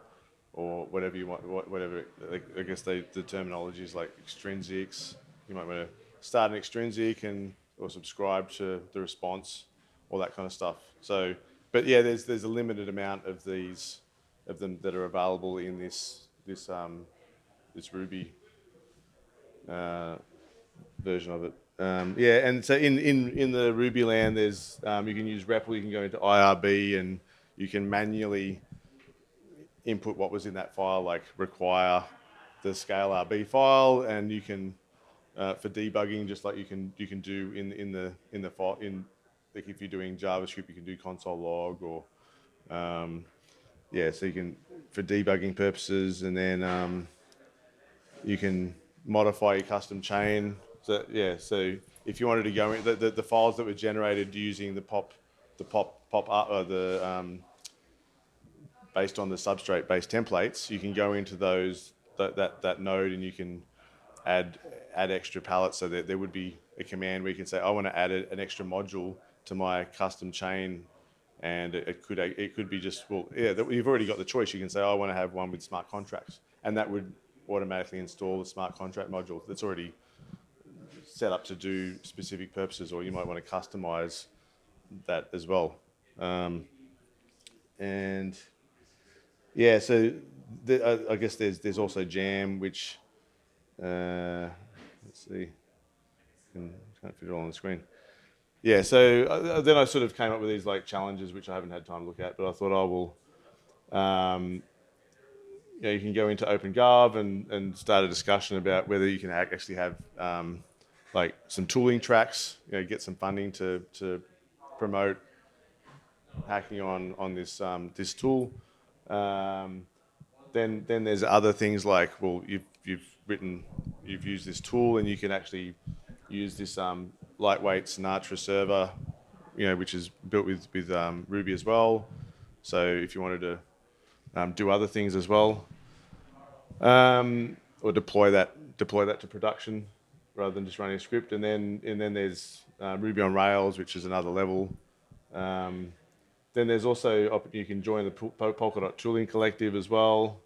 or whatever you want, whatever. Like, I guess the terminology is like extrinsics. You might want to start an extrinsic or subscribe to the response, all that kind of stuff. So, but yeah, there's a limited amount of them that are available in this Ruby uh, version of it. Yeah, and so in the Ruby land, there's you can use REPL, you can go into IRB, and you can manually input what was in that file, like require the scale RB file, and you can for debugging, just like you can do in the file like if you're doing JavaScript, you can do console log or yeah, so you can for debugging purposes, and then you can modify your custom chain. So yeah, so if you wanted to go in the files that were generated using the pop art or the based on the substrate based templates, you can go into that node and you can add extra palettes. So that there would be a command where you can say, I want to add an extra module to my custom chain, and it could be just, well, yeah, you've already got the choice. You can say, I want to have one with smart contracts, and that would automatically install the smart contract module that's already set up to do specific purposes, or you might want to customize that as well. And yeah, so I guess there's also Jam, which let's see, can't fit it all on the screen. Yeah, so then I sort of came up with these like challenges, which I haven't had time to look at, but I thought I will. You can go into OpenGov and start a discussion about whether you can actually have like some tooling tracks, get some funding to promote hacking on this tool. Um, then there's other things like, well, you've used this tool, and you can actually use this lightweight Sinatra server, which is built with Ruby as well. So if you wanted to do other things as well, or deploy that to production rather than just running a script, and then there's Ruby on Rails, which is another level. Then there's also you can join the Polkadot tooling collective as well.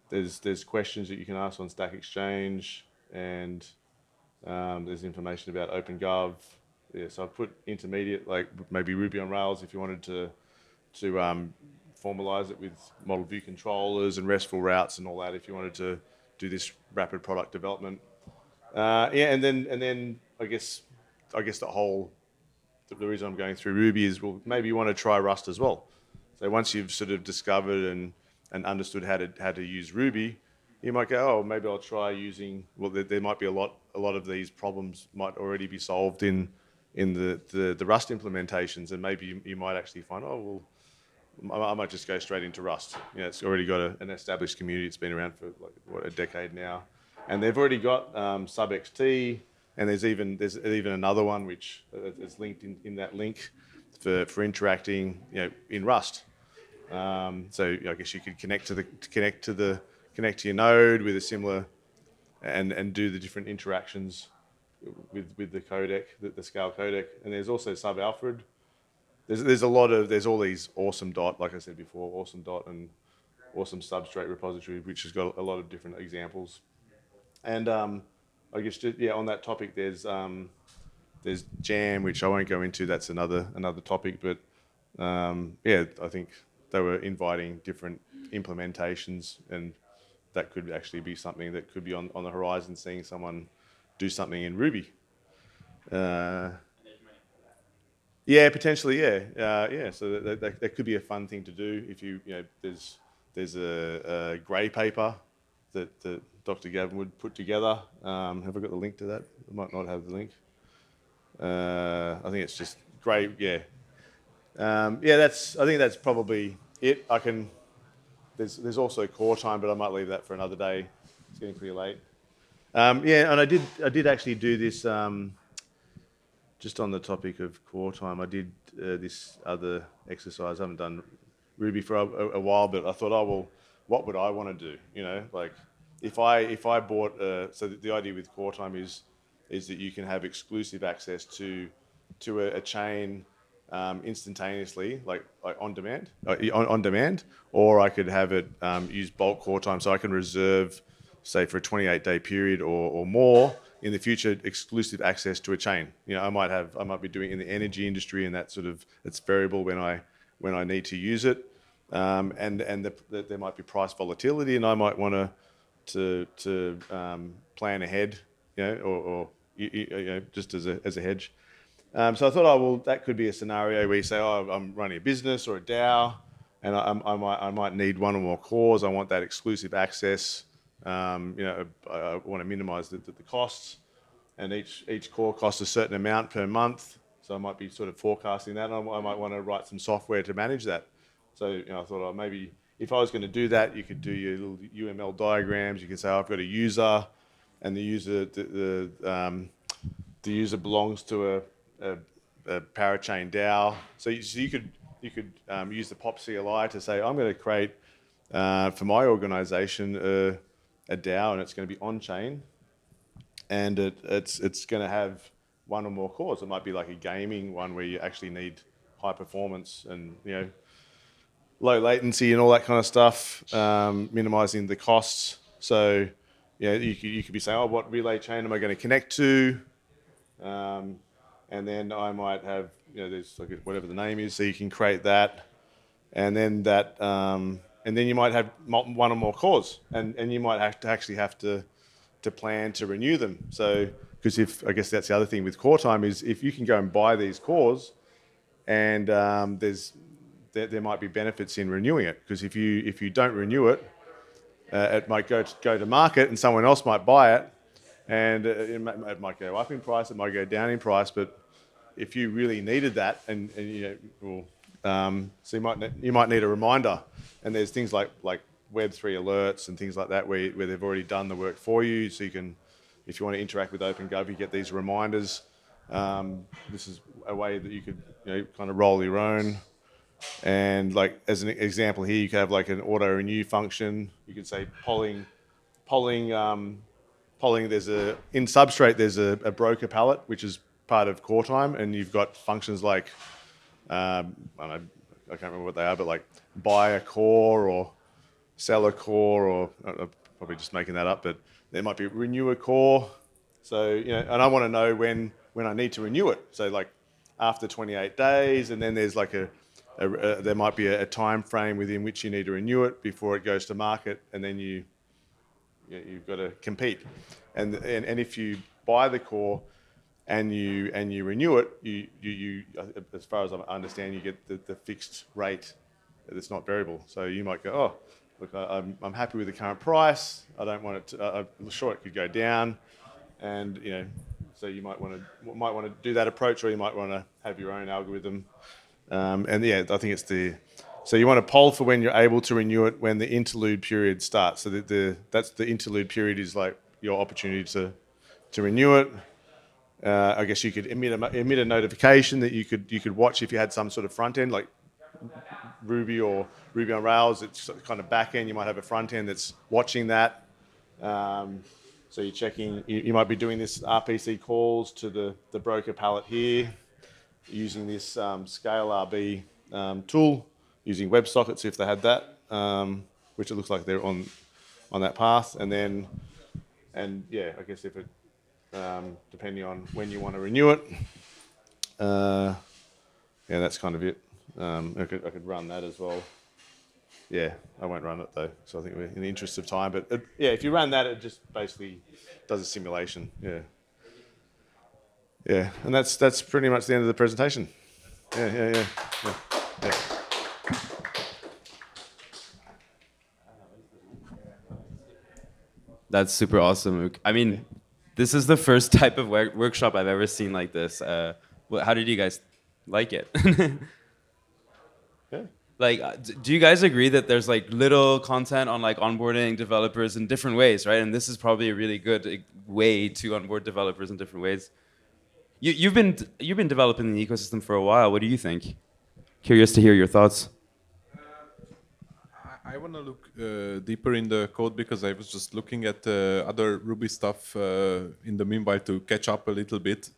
There's questions that you can ask on Stack Exchange, and there's information about OpenGov. Yeah, so I've put intermediate, like maybe Ruby on Rails, if you wanted to formalize it with model view controllers and RESTful routes and all that, if you wanted to do this rapid product development. Yeah, and then I guess the reason I'm going through Ruby is, well, maybe you want to try Rust as well. So once you've sort of discovered and understood how to use Ruby, you might go, oh, maybe I'll try using. Well, there might be a lot of these problems might already be solved in the Rust implementations, and maybe you might actually find, oh, well, I might just go straight into Rust. It's already got an established community. It's been around for like a decade now, and they've already got subXT, and there's even another one which is linked in that link for interacting in Rust. So I guess you could connect to your node with a similar and do the different interactions with the codec, the scale codec, and there's also sub-Alfred. There's all these awesome dot, like I said before, awesome dot and awesome substrate repository, which has got a lot of different examples. And I guess on that topic, there's Jam, which I won't go into. That's another topic, but yeah, I think they were inviting different implementations, and that could actually be something that could be on the horizon, seeing someone do something in Ruby. Yeah, potentially, yeah, yeah. So that could be a fun thing to do if there's a grey paper that Dr. Gavin would put together. Have I got the link to that? I might not have the link. I think it's just grey. Yeah, yeah. I think that's probably it. There's also core time, but I might leave that for another day. It's getting pretty late. Yeah, and I did actually do this. Just on the topic of core time, I did this other exercise. I haven't done Ruby for a while, but I thought, what would I want to do? You know, like if I bought so the idea with QuarTime is that you can have exclusive access to a chain instantaneously, like on demand, on demand, or I could have it use bulk core time, so I can reserve, say, for a 28-day period or more in the future, exclusive access to a chain. You know, I might be doing it in the energy industry, and that sort of it's variable when I need to use it, and there might be price volatility, and I might want to plan ahead, you know, or you know, just as a hedge. So I thought, oh well, that could be a scenario where you say, oh, I'm running a business or a DAO, and I might need one or more cores. I want that exclusive access. You know, I want to minimise the costs, and each core costs a certain amount per month. So I might be sort of forecasting that. And I might want to write some software to manage that. So you know, I thought, oh, maybe if I was going to do that, you could do your little UML diagrams. You can say, oh, I've got a user, and the user belongs to a parachain DAO. So you could use the POP CLI to say, I'm going to create for my organization a DAO, and it's going to be on chain, and it's going to have one or more cores. It might be like a gaming one where you actually need high performance and, you know, low latency and all that kind of stuff, minimizing the costs. So yeah, you could be saying, oh, what relay chain am I going to connect to? And then I might have, you know, there's like whatever the name is, so you can create that, and then and then you might have one or more cores, and you might have to plan to renew them. So because I guess that's the other thing with QuarTime is if you can go and buy these cores, and there might be benefits in renewing it, because if you don't renew it, it might go to market and someone else might buy it, and it might go up in price, it might go down in price, but if you really needed that, and you know, so you might need a reminder, and there's things like Web3 alerts and things like that where they've already done the work for you, so you can, if you want to interact with OpenGov, you get these reminders. This is a way that you could, you know, kind of roll your own. And like as an example here, you could have like an auto renew function. You could say polling. There's in Substrate there's a broker palette which is part of QuarTime, and you've got functions like I don't know, I can't remember what they are, but like buy a core or sell a core, or I'm probably just making that up, but there might be renew a core. So you know, and I want to know when I need to renew it. So like after 28 days, and then there's like there might be a time frame within which you need to renew it before it goes to market, and then you've got to compete. And if you buy the core and you renew it, you as far as I understand, you get the fixed rate that's not variable. So you might go, oh, look, I'm happy with the current price. I don't want it to. I'm sure it could go down, and you know, so you might want to do that approach, or you might want to have your own algorithm. And yeah, I think so you want to poll for when you're able to renew it when the interlude period starts. So that's the interlude period is like your opportunity to renew it. I guess you could emit a notification that you could watch if you had some sort of front end like Ruby or Ruby on Rails. It's kind of back end. You might have a front end that's watching that. So you're checking. You might be doing this RPC calls to the broker palette here, using this Scale RB tool, using WebSockets if they had that, which it looks like they're on that path, and yeah, I guess if it depending on when you want to renew it, yeah, that's kind of it. I could run that as well. Yeah, I won't run it though, so I think we're in the interest of time. But yeah, if you run that, it just basically does a simulation. Yeah. Yeah, and that's pretty much the end of the presentation. Yeah. That's super awesome. I mean, this is the first type of workshop I've ever seen like this. How did you guys like it? Yeah. Like, do you guys agree that there's like little content on like onboarding developers in different ways, right? And this is probably a really good way to onboard developers in different ways. You've been developing the ecosystem for a while. What do you think? Curious to hear your thoughts. I want to look deeper in the code because I was just looking at other Ruby stuff in the meanwhile to catch up a little bit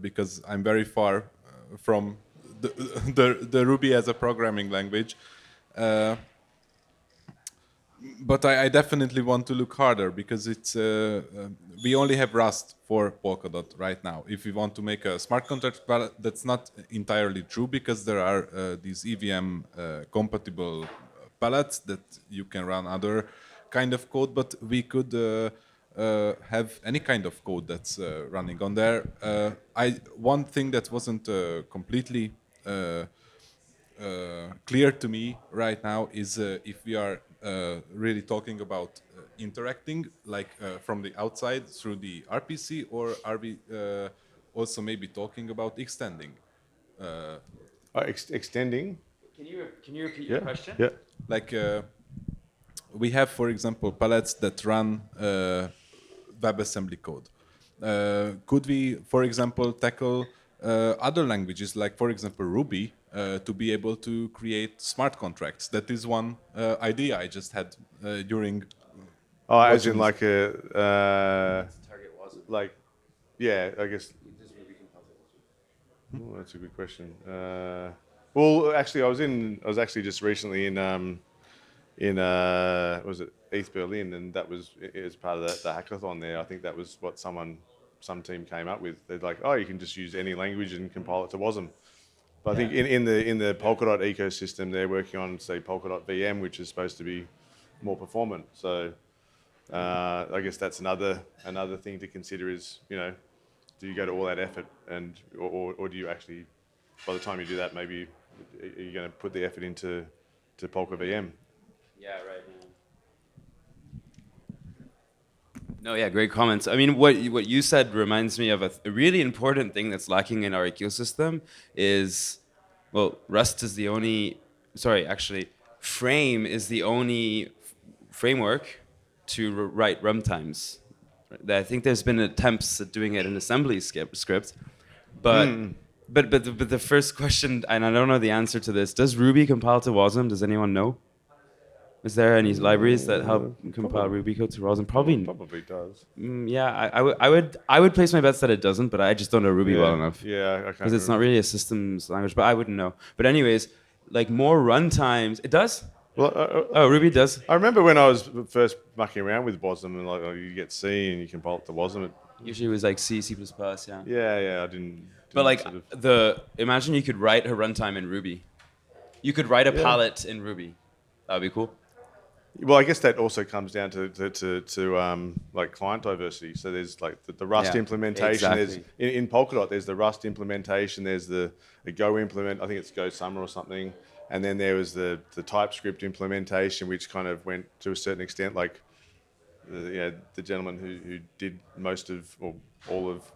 because I'm very far from the, the Ruby as a programming language. But I definitely want to look harder because it's we only have Rust for Polkadot right now. If we want to make a smart contract, but that's not entirely true because there are these EVM compatible palettes that you can run other kind of code. But we could have any kind of code that's running on there. One thing that wasn't completely clear to me right now is if we are really talking about interacting like from the outside through the RPC, or are we also maybe talking about extending? Extending. Can you repeat Yeah. your question? Yeah. Like we have, for example, palettes that run WebAssembly code. Could we, for example, tackle other languages, like, for example, Ruby, to be able to create smart contracts? That is one idea I just had during. Oh, as in watching like a like, yeah, I guess. Oh, that's a good question. Well, actually, I was actually just recently in was it East Berlin, and that was as part of the hackathon there. I think that was what some team came up with. They're like, oh, you can just use any language and compile it to WASM. But I think in the Polkadot ecosystem, they're working on, say, Polkadot VM, which is supposed to be more performant. So I guess that's another thing to consider is, you know, do you go to all that effort or do you actually, by the time you do that, maybe are you going to put the effort into Polka VM? Yeah, right. No, yeah, great comments. I mean, what you said reminds me of a really important thing that's lacking in our ecosystem is, well, Rust is the only, sorry, actually, Frame is the only framework to write runtimes. I think there's been attempts at doing it in assembly script, but the first question, and I don't know the answer to this, does Ruby compile to WASM? Does anyone know? Is there any libraries that help compile Ruby code to WASM? Probably. Probably does. Yeah, I would place my bets that it doesn't, but I just don't know Ruby well enough. Yeah, I can't. Because it's not really a systems language, but I wouldn't know. But anyways, like more runtimes, it does. Well, Oh, Ruby does. I remember when I was first mucking around with WASM, and like, oh, you get C and you compile it to WASM. Usually it was like C, C++, yeah. Yeah, I didn't. But like sort of- imagine you could write a runtime in Ruby. You could write a palette in Ruby. That'd be cool. Well, I guess that also comes down to like client diversity. So there's like the Rust Yeah, implementation. exactly. There's in Polkadot. There's the Rust implementation. There's the Go implement. I think it's Go Summer or something. And then there was the TypeScript implementation, which kind of went to a certain extent. Like the gentleman who did most of or all of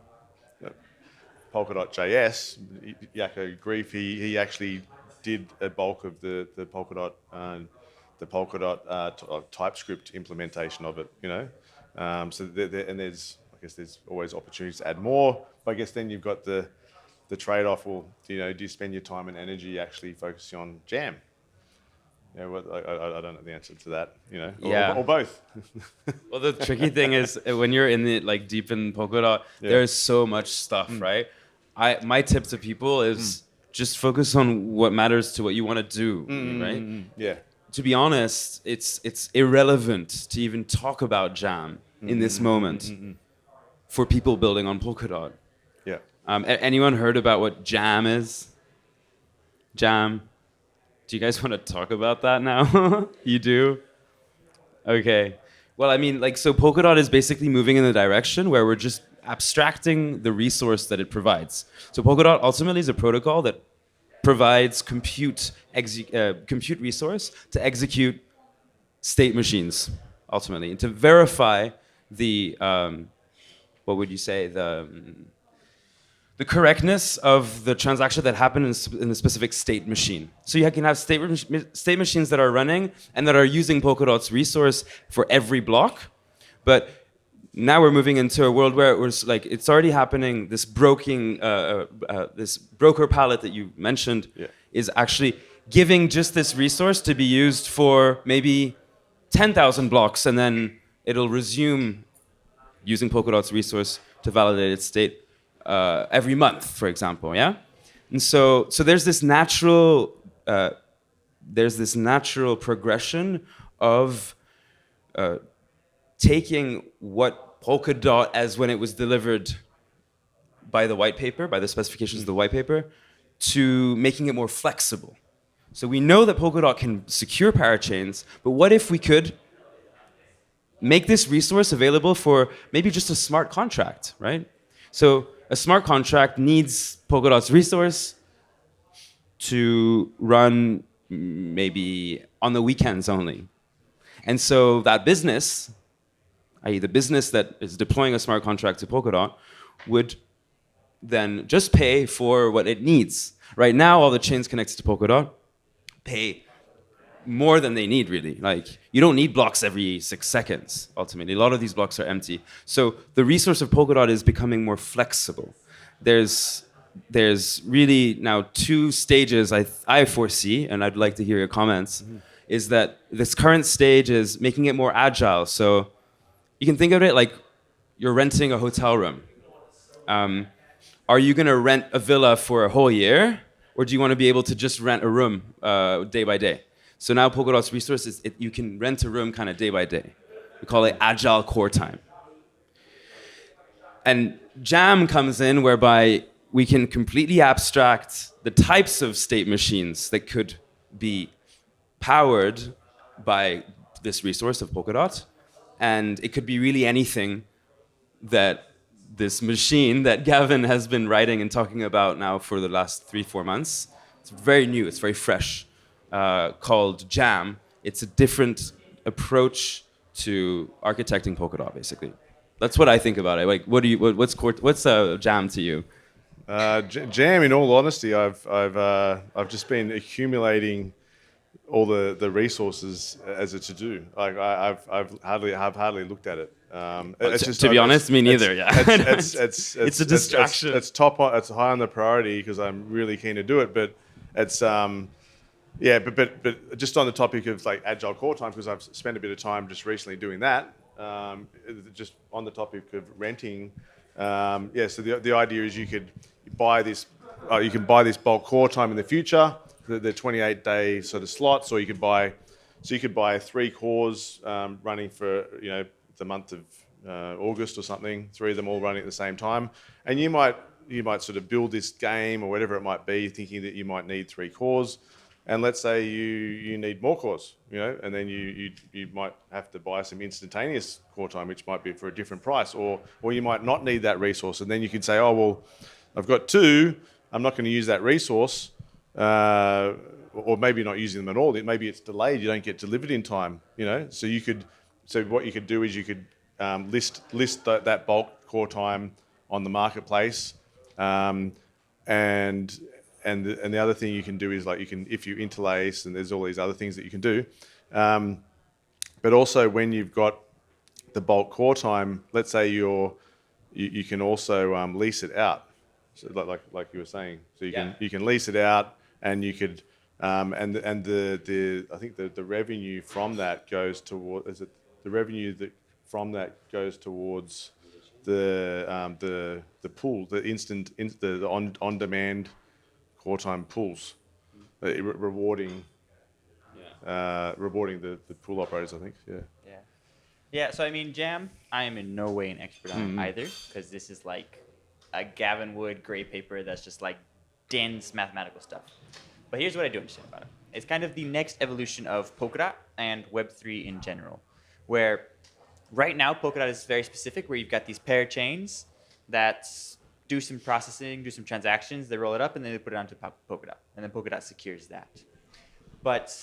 Polkadot.js, Jaco Grief, he actually did a bulk of the Polkadot TypeScript implementation of it, you know. So and there's, I guess there's always opportunities to add more. But I guess then you've got the trade-off. Well, you know, do you spend your time and energy actually focusing on Jam? Yeah, well, I don't know the answer to that, you know, or both. Well, the tricky thing is when you're in the like deep in Polkadot, there's so much stuff, right? My tip to people is just focus on what matters to what you want to do, right? Yeah. To be honest, it's irrelevant to even talk about Jam in this moment for people building on Polkadot. Yeah. Anyone heard about what Jam is? Jam. Do you guys want to talk about that now? You do? Okay. Well, I mean, like, so Polkadot is basically moving in the direction where we're just abstracting the resource that it provides. So Polkadot ultimately is a protocol that provides compute resource to execute state machines, ultimately, and to verify the, what would you say, the correctness of the transaction that happened in a specific state machine. So you can have state machines that are running and that are using Polkadot's resource for every block, but now we're moving into a world where it's already happening. This broker palette that you mentioned is actually giving just this resource to be used for maybe 10,000 blocks, and then it'll resume using Polkadot's resource to validate its state every month, for example. Yeah, and so there's this natural progression of taking what Polkadot as when it was delivered by the white paper, by the specifications of the white paper, to making it more flexible. So we know that Polkadot can secure parachains, but what if we could make this resource available for maybe just a smart contract, right? So a smart contract needs Polkadot's resource to run maybe on the weekends only. And so that business, i.e. the business that is deploying a smart contract to Polkadot, would then just pay for what it needs. Right now, all the chains connected to Polkadot pay more than they need, really. Like, you don't need blocks every 6 seconds, ultimately. A lot of these blocks are empty. So the resource of Polkadot is becoming more flexible. There's really now 2 stages I foresee, and I'd like to hear your comments, is that this current stage is making it more agile. So you can think of it like you're renting a hotel room. Are you going to rent a villa for a whole year, or do you want to be able to just rent a room day by day? So now Polkadot's resource is you can rent a room kind of day by day. We call it agile core time. And Jam comes in whereby we can completely abstract the types of state machines that could be powered by this resource of Polkadot. And it could be really anything that this machine that Gavin has been writing and talking about now for the last 3-4 months. It's very new, it's very fresh, called Jam. It's a different approach to architecting Polkadot, basically. That's what I think about it. Like, what's Jam to you? Jam, in all honesty, I've just been accumulating all the resources as a to-do. Like I've hardly looked at it. To be honest, me neither. It's a distraction. It's high on the priority because I'm really keen to do it. But it's but just on the topic of like agile core time, because I've spent a bit of time just recently doing that. Just on the topic of renting, so the idea is you can buy this bulk core time in the future, the 28-day sort of slots, or you could buy 3 cores running for the month of August or something, 3 of them all running at the same time, and you might sort of build this game or whatever it might be, thinking that you might need 3 cores. And let's say you need more cores, and then you might have to buy some instantaneous core time, which might be for a different price, or you might not need that resource, and then you can say, oh well, I've got 2, I'm not going to use that resource, or maybe not using them at all. Maybe it's delayed, you don't get delivered in time, So what you could do is you could list that bulk core time on the marketplace, and the other thing you can do is if you interlace, and there's all these other things that you can do. But also when you've got the bulk core time, let's say you can also lease it out. So like you were saying, so you can lease it out, and you could and the I think the revenue from that goes towards the pool, the on demand core time pools, rewarding the pool operators, I think. Yeah, so I mean, Jam, I am in no way an expert on either, because this is like a Gavin Wood gray paper that's just like dense mathematical stuff. But here's what I do understand about it. It's kind of the next evolution of Polkadot and Web3 in general, where right now Polkadot is very specific, where you've got these parachains that do some processing, do some transactions, they roll it up, and then they put it onto Polkadot, and then Polkadot secures that. But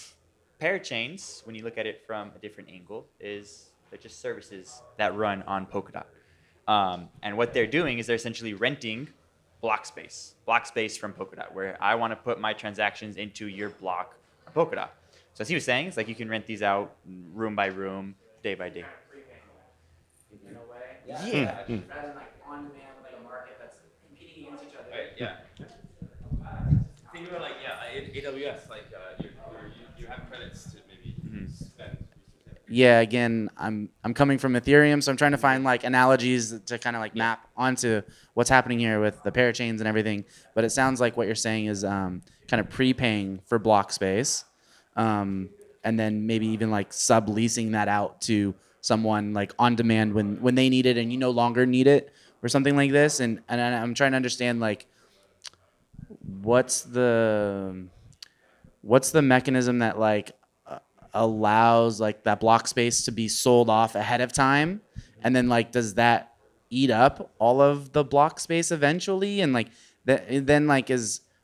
parachains, when you look at it from a different angle, they're just services that run on Polkadot. And what they're doing is they're essentially renting Blockspace from Polkadot, where I want to put my transactions into your block on Polkadot. So as he was saying, it's like you can rent these out room by room, day by day. In a way, Yeah. Rather than like on demand, like a market that's competing against each other. Right, yeah. Think about AWS, credits to maybe spend. Yeah, again, I'm coming from Ethereum, so I'm trying to find like analogies to kind of like map onto what's happening here with the parachains and everything. But it sounds like what you're saying is kind of prepaying for block space, and then maybe even like subleasing that out to someone like on demand when they need it and you no longer need it or something like this. And I'm trying to understand like what's the mechanism that like allows like that block space to be sold off ahead of time, and then like does that eat up all of the block space eventually, and like that then like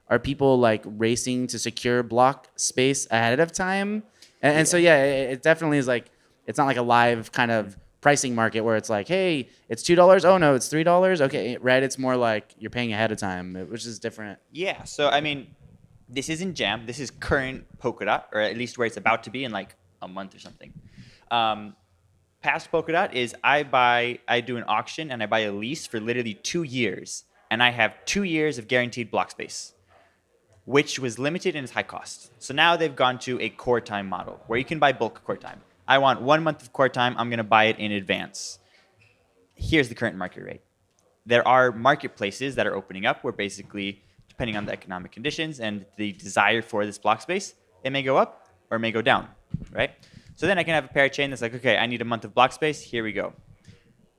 are people like racing to secure block space ahead of time, and so yeah, it definitely is like it's not like a live kind of pricing market where it's like, hey, it's $2, oh no, it's $3, okay, right? It's more like you're paying ahead of time, which is different. Yeah. So I mean, this isn't Jam. This is current Polkadot, or at least where it's about to be in like a month or something. Past Polkadot is I do an auction and I buy a lease for literally 2 years, and I have 2 years of guaranteed block space, which was limited in its high cost. So now they've gone to a core time model where you can buy bulk core time. I want 1 month of core time. I'm going to buy it in advance. Here's the current market rate. There are marketplaces that are opening up where basically, depending on the economic conditions and the desire for this block space, it may go up or it may go down, right? So then I can have a parachain that's like, okay, I need a month of block space. Here we go.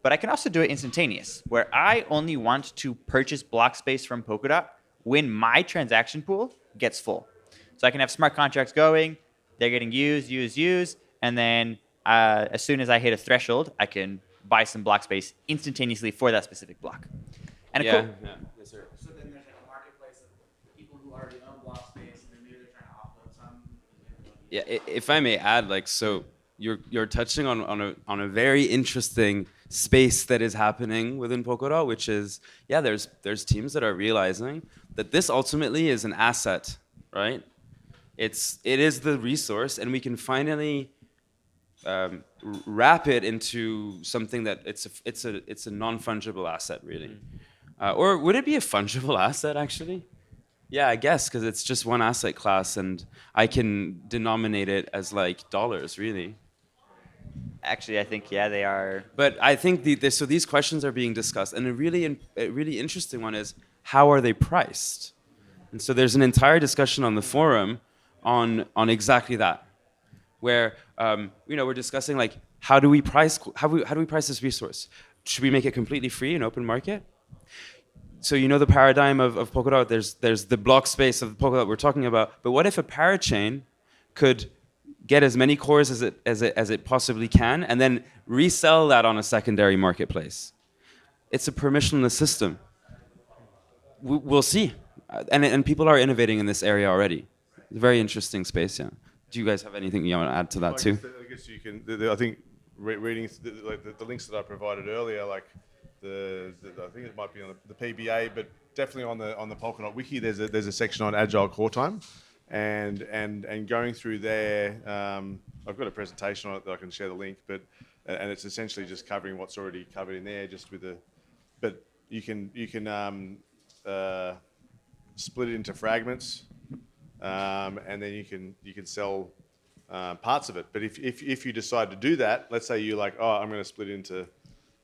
But I can also do it instantaneous, where I only want to purchase block space from Polkadot when my transaction pool gets full. So I can have smart contracts going, they're getting used, and then as soon as I hit a threshold, I can buy some block space instantaneously for that specific block. And Yeah, yeah. Yes, sir. So then there's like a marketplace of people who already own block space, and then maybe they're trying to offload some. Yeah, if I may add, like, so you're touching on a very interesting space that is happening within Polkadot, which is, yeah, there's teams that are realizing that this ultimately is an asset, right? It is the resource, and we can finally wrap it into something that it's a non-fungible asset, really. Or would it be a fungible asset, actually? Yeah, I guess, because it's just one asset class, and I can denominate it as like dollars, really. actually, I think, yeah, they are. But I think so these questions are being discussed, and a really interesting one is how are they priced? And so there's an entire discussion on the forum on exactly that, where we're discussing like how do we price this resource? Should we make it completely free and open market? So the paradigm of Polkadot, there's the block space of Polkadot we're talking about, but what if a parachain could get as many cores as it possibly can and then resell that on a secondary marketplace? It's a permissionless system. We'll see. And people are innovating in this area already. It's a very interesting space, yeah. Do you guys have anything you want to add to that too? I guess you can. I think reading the links that I provided earlier, like I think it might be on the PBA, but definitely on the Polkadot wiki, there's a section on agile core time, and going through there, I've got a presentation on it that I can share the link, but and it's essentially just covering what's already covered in there, just with but you can split it into fragments, and then you can sell parts of it. But if you decide to do that, let's say you're like, oh, I'm going to split into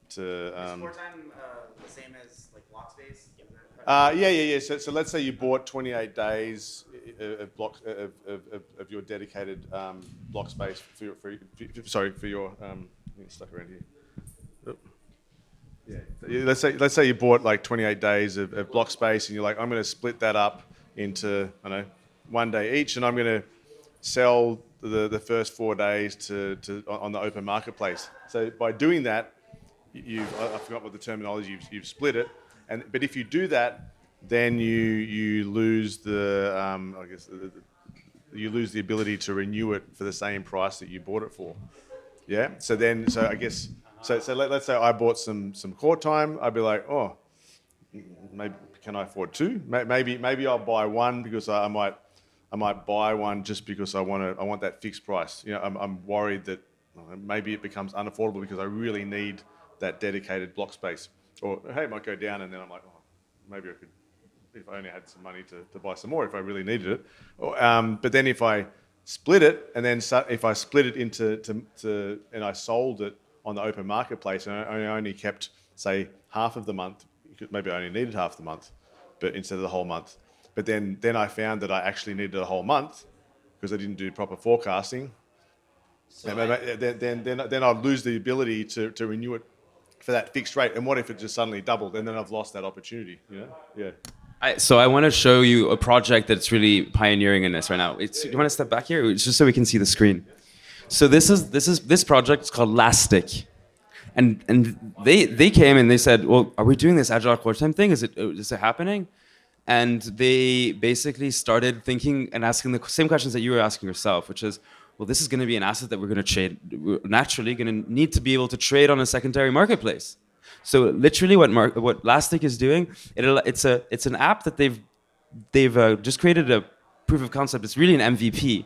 Is core time the same as like Blockspace? Yeah. So let's say you bought 28 days of your dedicated block space for your stuck around here. Oh. Yeah. Let's say you bought like 28 days of block space, and you're like, I'm going to split that up into 1 day each, and I'm going to sell the first 4 days to on the open marketplace. So by doing that, I forgot what the terminology. You've split it, but if you do that, then you lose you lose the ability to renew it for the same price that you bought it for. Yeah. So I guess let's say I bought some core time. I'd be like, oh, maybe can I afford two? Maybe I'll buy one because I might buy one just because I want that fixed price. I'm worried that maybe it becomes unaffordable because I really need that dedicated block space. Or hey, it might go down, and then I'm like, oh, maybe I could, if I only had some money to buy some more if I really needed it. But then if I split it, and then if I split it into and I sold it on the open marketplace, and I only kept, say, half of the month, maybe I only needed half the month, but instead of the whole month. But then I found that I actually needed a whole month because I didn't do proper forecasting. And then I'd lose the ability to renew it for that fixed rate. And what if it just suddenly doubled? And then I've lost that opportunity. You know? Yeah. So I want to show you a project that's really pioneering in this right now. Do you want to step back here, it's just so we can see the screen? So this project is called Lastic, and they came and they said, well, are we doing this agile core time thing? Is it happening? And they basically started thinking and asking the same questions that you were asking yourself, which is, well, this is going to be an asset that we're going to trade. We're naturally going to need to be able to trade on a secondary marketplace. So literally, what Lastic is doing, it's an app that they've just created a proof of concept. It's really an MVP.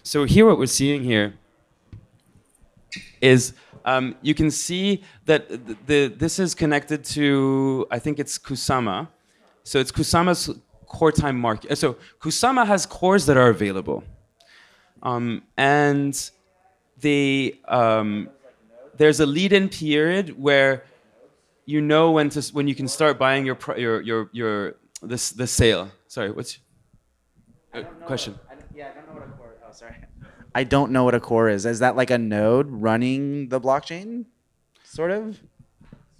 So here, what we're seeing here is you can see that this is connected to, I think it's Kusama. So it's Kusama's core time market. So Kusama has cores that are available. And there's a lead-in period where you know when you can start buying the sale. Sorry, what's your question? I don't know what a core. Oh, sorry. I don't know what a core is. Is that like a node running the blockchain, sort of?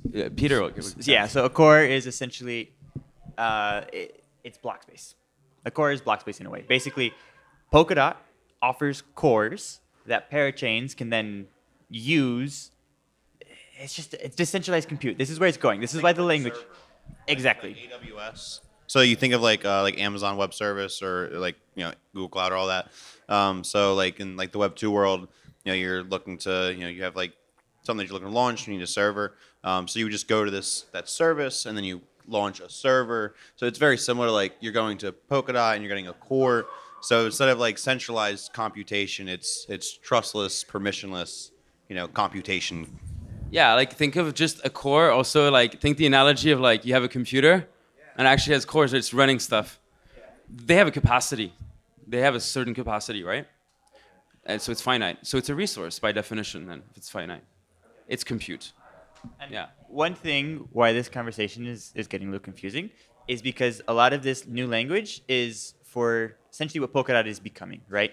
Yeah, Peter. Yeah. So a core is essentially it's Blockspace. A core is Blockspace in a way. Basically, Polkadot offers cores that parachains can then use. It's decentralized compute. This is where it's going. This is why the language. Exactly. AWS. So you think of like Amazon Web Service or like Google Cloud or all that. So like in like the Web 2 world, you're looking to you have like something that you're looking to launch. You need a server. So you would just go to that service and then you launch a server. So it's very similar to like you're going to Polkadot and you're getting a core. So instead of like centralized computation, it's trustless, permissionless, computation. Yeah, like think of just a core. Also, like think the analogy of like you have a computer, and it actually has cores. It's running stuff. They have a capacity. They have a certain capacity, right? And so it's finite. So it's a resource by definition. Then if it's finite, it's compute. And yeah. One thing why this conversation is getting a little confusing is because a lot of this new language is for essentially what Polkadot is becoming, right?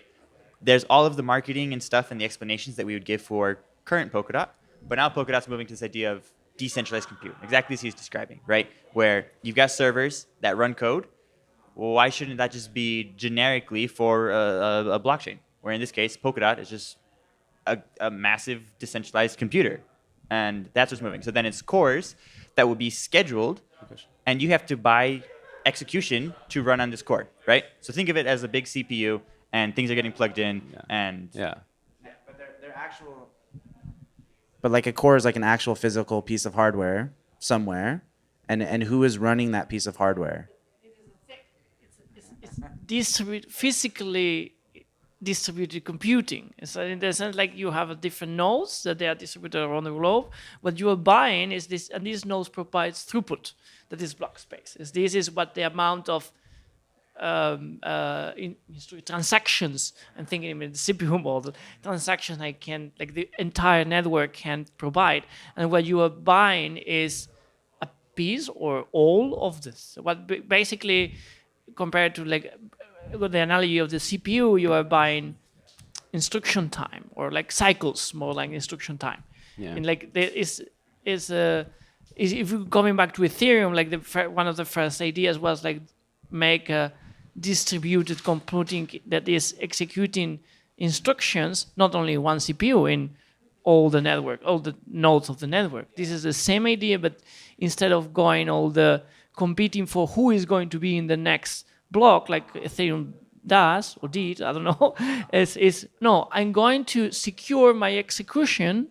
There's all of the marketing and stuff and the explanations that we would give for current Polkadot, but now Polkadot's moving to this idea of decentralized compute, exactly as he's describing, right? Where you've got servers that run code. Well, why shouldn't that just be generically for a blockchain? Where in this case, Polkadot is just a massive decentralized computer. And that's what's moving. So then it's cores that will be scheduled, and you have to buy execution to run on this core, right? So think of it as a big CPU, and things are getting plugged in, and But they're actual. But like a core is like an actual physical piece of hardware somewhere, and who is running that piece of hardware? It's physically distributed computing. So in the sense, like you have a different nodes that they are distributed around the globe. What you are buying is this, and these nodes provides throughput. That is block space. This is what the amount of transactions. I'm thinking in the CPU model, transactions like the entire network can provide. And what you are buying is a piece or all of this. What basically, compared to like with the analogy of the CPU, you are buying instruction time or like cycles, more like instruction time. Yeah. And like there is if you're coming back to Ethereum, like one of the first ideas was like make a distributed computing that is executing instructions, not only one CPU in all the network, all the nodes of the network. This is the same idea, but instead of going all the competing for who is going to be in the next block, like Ethereum does or did, I don't know, is no, I'm going to secure my execution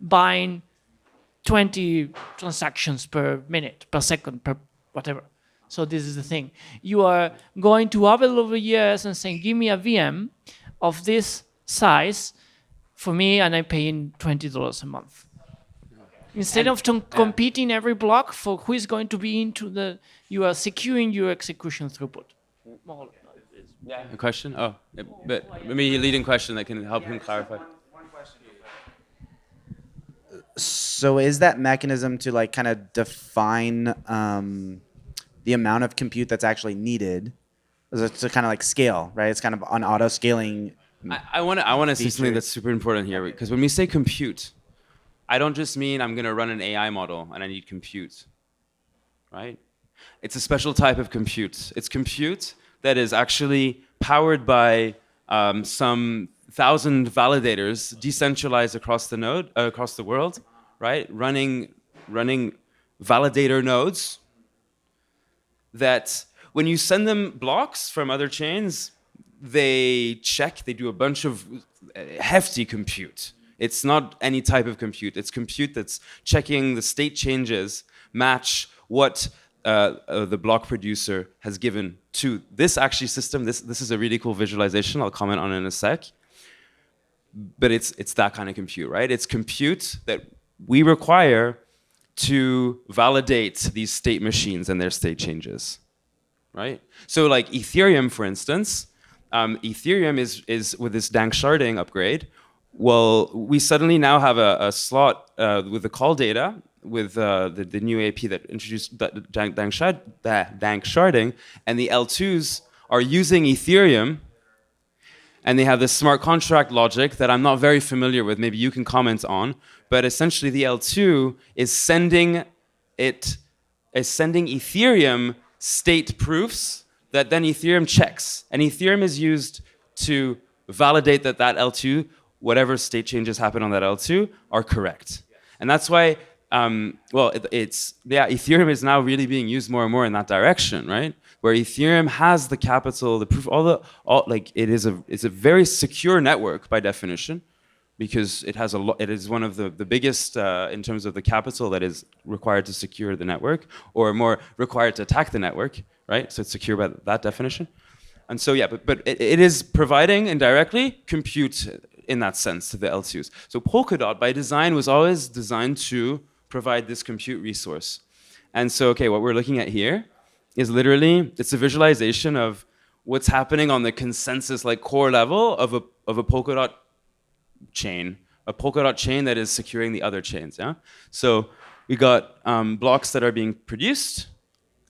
buying 20 transactions per minute, per second, per whatever. So this is the thing. You are going to Abel over years and saying, give me a VM of this size for me, and I'm paying $20 a month. Instead of competing every block for who is going to be into the, you are securing your execution throughput. Yeah. A question? Oh, but maybe a leading question that can help him clarify. So is that mechanism to like kind of define the amount of compute that's actually needed? To kind of like scale, right? It's kind of an auto scaling. I want to say something feature. that's super important here because when we say compute, I don't just mean I'm going to run an AI model and I need compute, right? It's a special type of compute. It's compute that is actually powered by some 1,000 validators decentralized across the node, across the world, right? Running validator nodes that when you send them blocks from other chains, they check, they do a bunch of hefty compute. It's not any type of compute. It's compute that's checking the state changes match what the block producer has given to this actually system. This is a really cool visualization. I'll comment on it in a sec. But it's that kind of compute, right? It's compute that we require to validate these state machines and their state changes, right? So like Ethereum, for instance, Ethereum is with this dank sharding upgrade. Well, we suddenly now have a slot with the call data with the new AP that introduced dank sharding, and the L2s are using Ethereum, and they have this smart contract logic that I'm not very familiar with. Maybe you can comment on. But essentially, the L2 is sending Ethereum state proofs that then Ethereum checks, and Ethereum is used to validate that L2, whatever state changes happen on that L2, are correct. And that's why, Ethereum is now really being used more and more in that direction, right? Where Ethereum has the capital, the proof, it's a very secure network by definition, because it has it is one of the biggest in terms of the capital that is required to secure the network, or more required to attack the network, right? So it's secure by that definition. And so but it is providing indirectly compute in that sense to the L2s. So Polkadot by design was always designed to provide this compute resource. And so, what we're looking at here is literally, it's a visualization of what's happening on the consensus like core level of a Polkadot chain, that is securing the other chains. Yeah. So we got blocks that are being produced,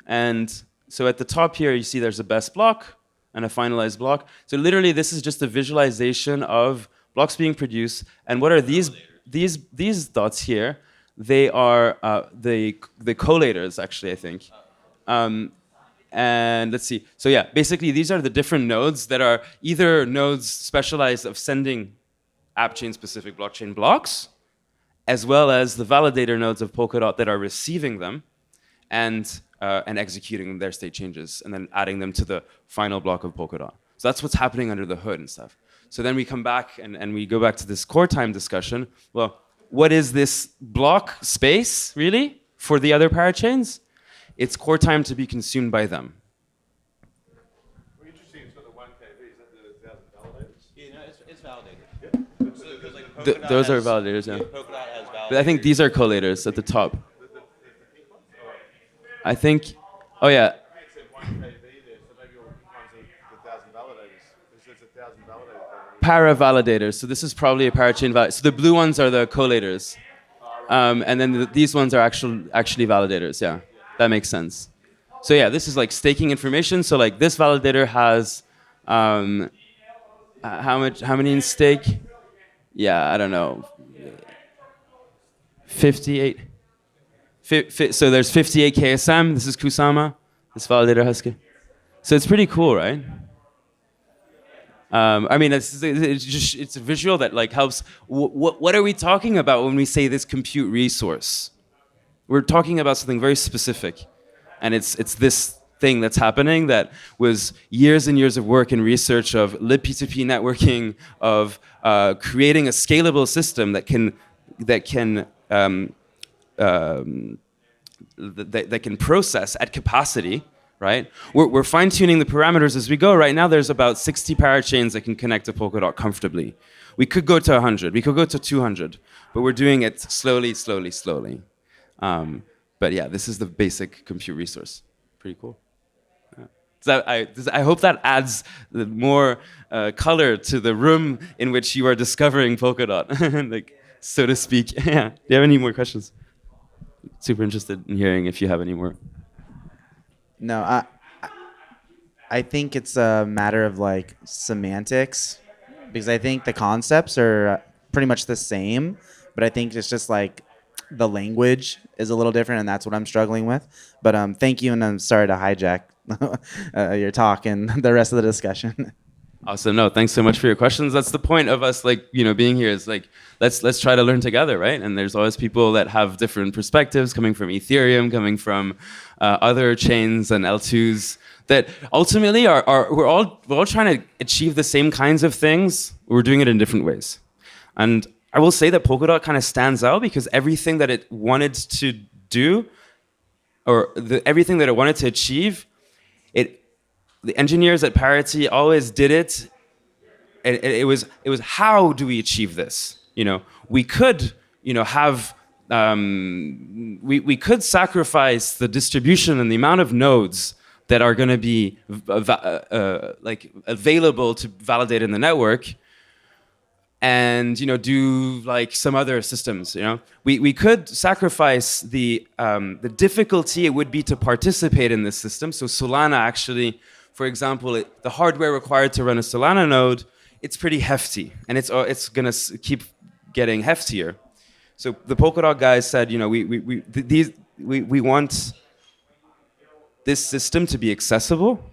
and so at the top here you see there's a best block and a finalized block. So literally this is just a visualization of blocks being produced. And what are these dots here? They are the collators, actually, I think. And let's see. So basically these are the different nodes that are either nodes specialized of sending app chain specific blockchain blocks, as well as the validator nodes of Polkadot that are receiving them and executing their state changes and then adding them to the final block of Polkadot. So that's what's happening under the hood and stuff. So then we come back and we go back to this core time discussion. Well, what is this block space really for the other parachains? It's core time to be consumed by them. Well, interesting, it's got the 1 kV. Is that the 1,000 validators? Yeah, it's validated. Yeah. Those are validators, yeah. Polkadot has validators. But I think these are collators at the top. I think, oh yeah. It said 1 kV there, so maybe your ones are the 1,000 validators. It says 1,000 validators. Para-validators. So this is probably a parachain validator. So the blue ones are the collators. And then these ones are actually validators, yeah. That makes sense. So this is like staking information. So like this validator has how many in stake? Yeah, I don't know. 58. So there's 58 KSM. This is Kusama. This validator has. So it's pretty cool, right? I mean, it's a visual that like helps. What are we talking about when we say this compute resource? We're talking about something very specific, and it's this thing that's happening that was years and years of work and research of libp2p networking, of creating a scalable system that can process at capacity. Right? We're fine-tuning the parameters as we go. Right now, there's about 60 parachains that can connect to Polkadot comfortably. We could go to 100. We could go to 200. But we're doing it slowly. But this is the basic compute resource. Pretty cool. Yeah. I hope that adds more color to the room in which you are discovering Polkadot, like, so to speak. Yeah. Do you have any more questions? Super interested in hearing if you have any more. No, I think it's a matter of like semantics, because I think the concepts are pretty much the same, but I think it's just like the language is a little different, and that's what I'm struggling with. But thank you, and I'm sorry to hijack your talk and the rest of the discussion. Awesome. No, thanks so much for your questions. That's the point of us, like, being here is like, let's try to learn together, right? And there's always people that have different perspectives, coming from Ethereum, coming from other chains and L2s, that ultimately we're all trying to achieve the same kinds of things. We're doing it in different ways. And I will say that Polkadot kind of stands out because everything that it wanted to do, or everything that it wanted to achieve, the engineers at Parity always did it. It was how do we achieve this? We could have we could sacrifice the distribution and the amount of nodes that are going to be like available to validate in the network, and do like some other systems. We could sacrifice the difficulty it would be to participate in this system. So Solana actually, for example, the hardware required to run a Solana node, it's pretty hefty, and it's gonna keep getting heftier. So the Polkadot guys said, we want this system to be accessible.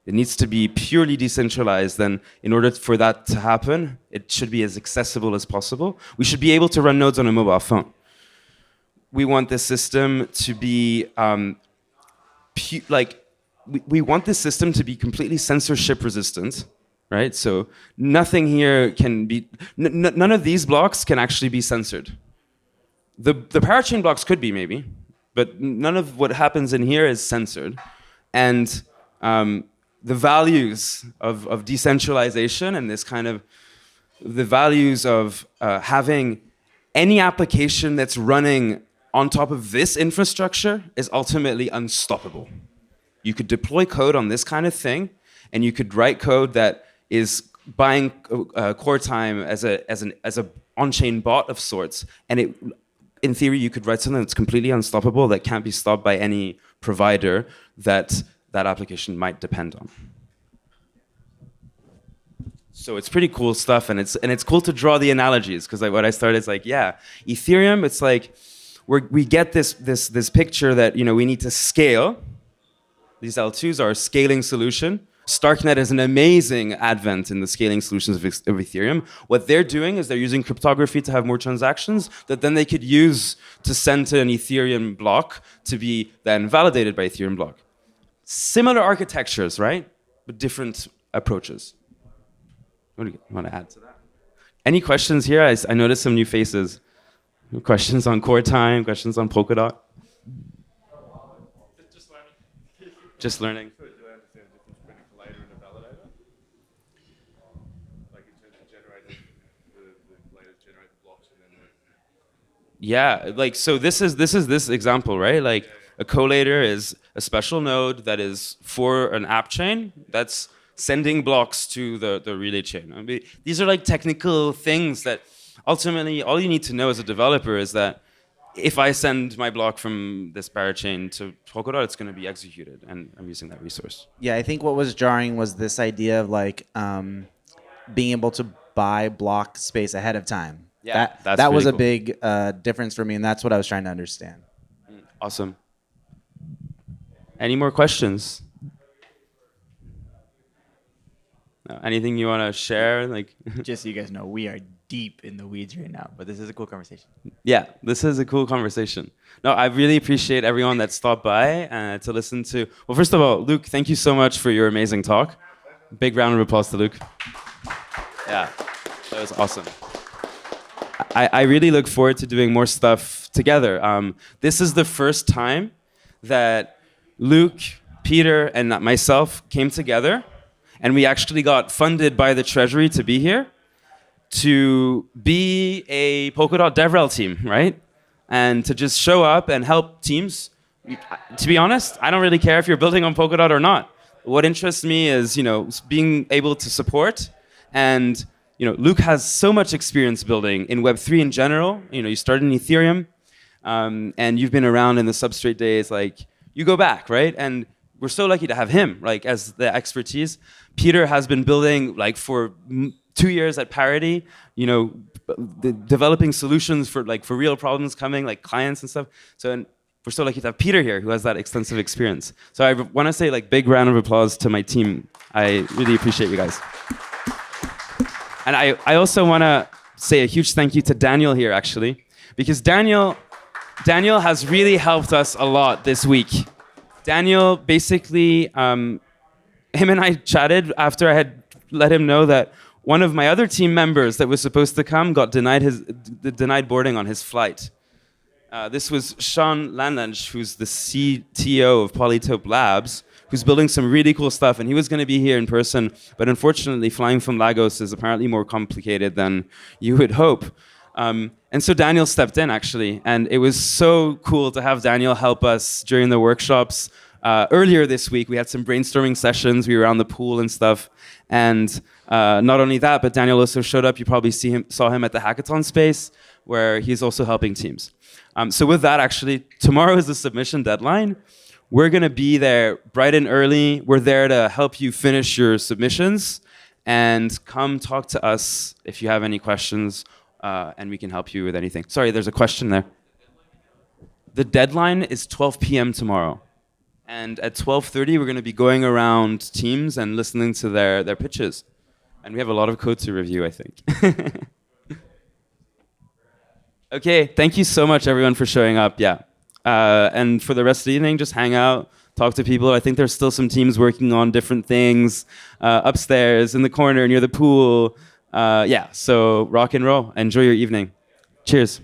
It needs to be purely decentralized. And in order for that to happen, it should be as accessible as possible. We should be able to run nodes on a mobile phone. We want this system to be we want this system to be completely censorship resistant, right? So nothing here can be, none of these blocks can actually be censored. The parachain blocks could be maybe, but none of what happens in here is censored. And the values of decentralization and this kind of, the values of having any application that's running on top of this infrastructure is ultimately unstoppable. You could deploy code on this kind of thing, and you could write code that is buying core time as a on-chain bot of sorts, and in theory, you could write something that's completely unstoppable that can't be stopped by any provider that application might depend on. So it's pretty cool stuff, and it's cool to draw the analogies, because what I started is like, yeah, Ethereum, it's like we get this picture that we need to scale. These L2s are a scaling solution. Starknet is an amazing advent in the scaling solutions of Ethereum. What they're doing is they're using cryptography to have more transactions that then they could use to send to an Ethereum block to be then validated by Ethereum block. Similar architectures, right? But different approaches. What do you want to add to that? Any questions here? I noticed some new faces. Questions on core time, questions on Polkadot? Just learning. Do I understand the difference between a collator and a validator? Like in terms of generating the collators generate the blocks and then Yeah, like so this is this example, right? Like a collator is a special node that is for an app chain that's sending blocks to the relay chain. I mean, these are like technical things that ultimately all you need to know as a developer is that if I send my block from this parachain to Polkadot, it's going to be executed, and I'm using that resource. Yeah, I think what was jarring was this idea of like being able to buy block space ahead of time. Yeah, that was a cool. big difference for me, and that's what I was trying to understand. Awesome. Any more questions? No, anything you want to share? Like, Just so you guys know, we are deep in the weeds right now, but this is a cool conversation. yeah, this is a cool conversation. No, I really appreciate everyone that stopped by to listen to. Well, first of all, Luke, thank you so much for your amazing talk. Big round of applause to Luke. Yeah, that was awesome. I really look forward to doing more stuff together. This is the first time that Luke, Peter, and myself came together, and we actually got funded by the Treasury to be here, to be a Polkadot Devrel team, right? And to just show up and help teams. To be honest, I don't really care if you're building on Polkadot or not. what interests me is, being able to support. And, Luke has so much experience building in Web3 in general. You started in Ethereum, and you've been around in the substrate days. Like, you go back, right? And we're so lucky to have him, like, as the expertise. Peter has been building, like, for 2 years at Parity, developing solutions for real problems coming, like clients and stuff. So, and we're so lucky to have Peter here, who has that extensive experience. So I want to say, like, big round of applause to my team. I really appreciate you guys. And I also want to say a huge thank you to Daniel here, actually, because Daniel has really helped us a lot this week. Daniel, basically, him and I chatted after I had let him know that one of my other team members that was supposed to come got denied boarding on his flight. This was Schoen, who's the CTO of Polytope Labs, who's building some really cool stuff, and he was going to be here in person, but unfortunately flying from Lagos is apparently more complicated than you would hope. And so Daniel stepped in, actually, and it was so cool to have Daniel help us during the workshops. Earlier this week, we had some brainstorming sessions. We were around the pool and stuff. And not only that, but Daniel also showed up. You probably saw him at the hackathon space, where he's also helping teams. So with that, actually, tomorrow is the submission deadline. We're going to be there bright and early. We're there to help you finish your submissions. And come talk to us if you have any questions, and we can help you with anything. Sorry, there's a question there. The deadline is 12 p.m. tomorrow. And at 12:30, we're going to be going around teams and listening to their pitches. And we have a lot of code to review, I think. Okay, thank you so much, everyone, for showing up. Yeah. And for the rest of the evening, just hang out, talk to people. I think there's still some teams working on different things upstairs, in the corner, near the pool. Yeah, so rock and roll. Enjoy your evening. Cheers.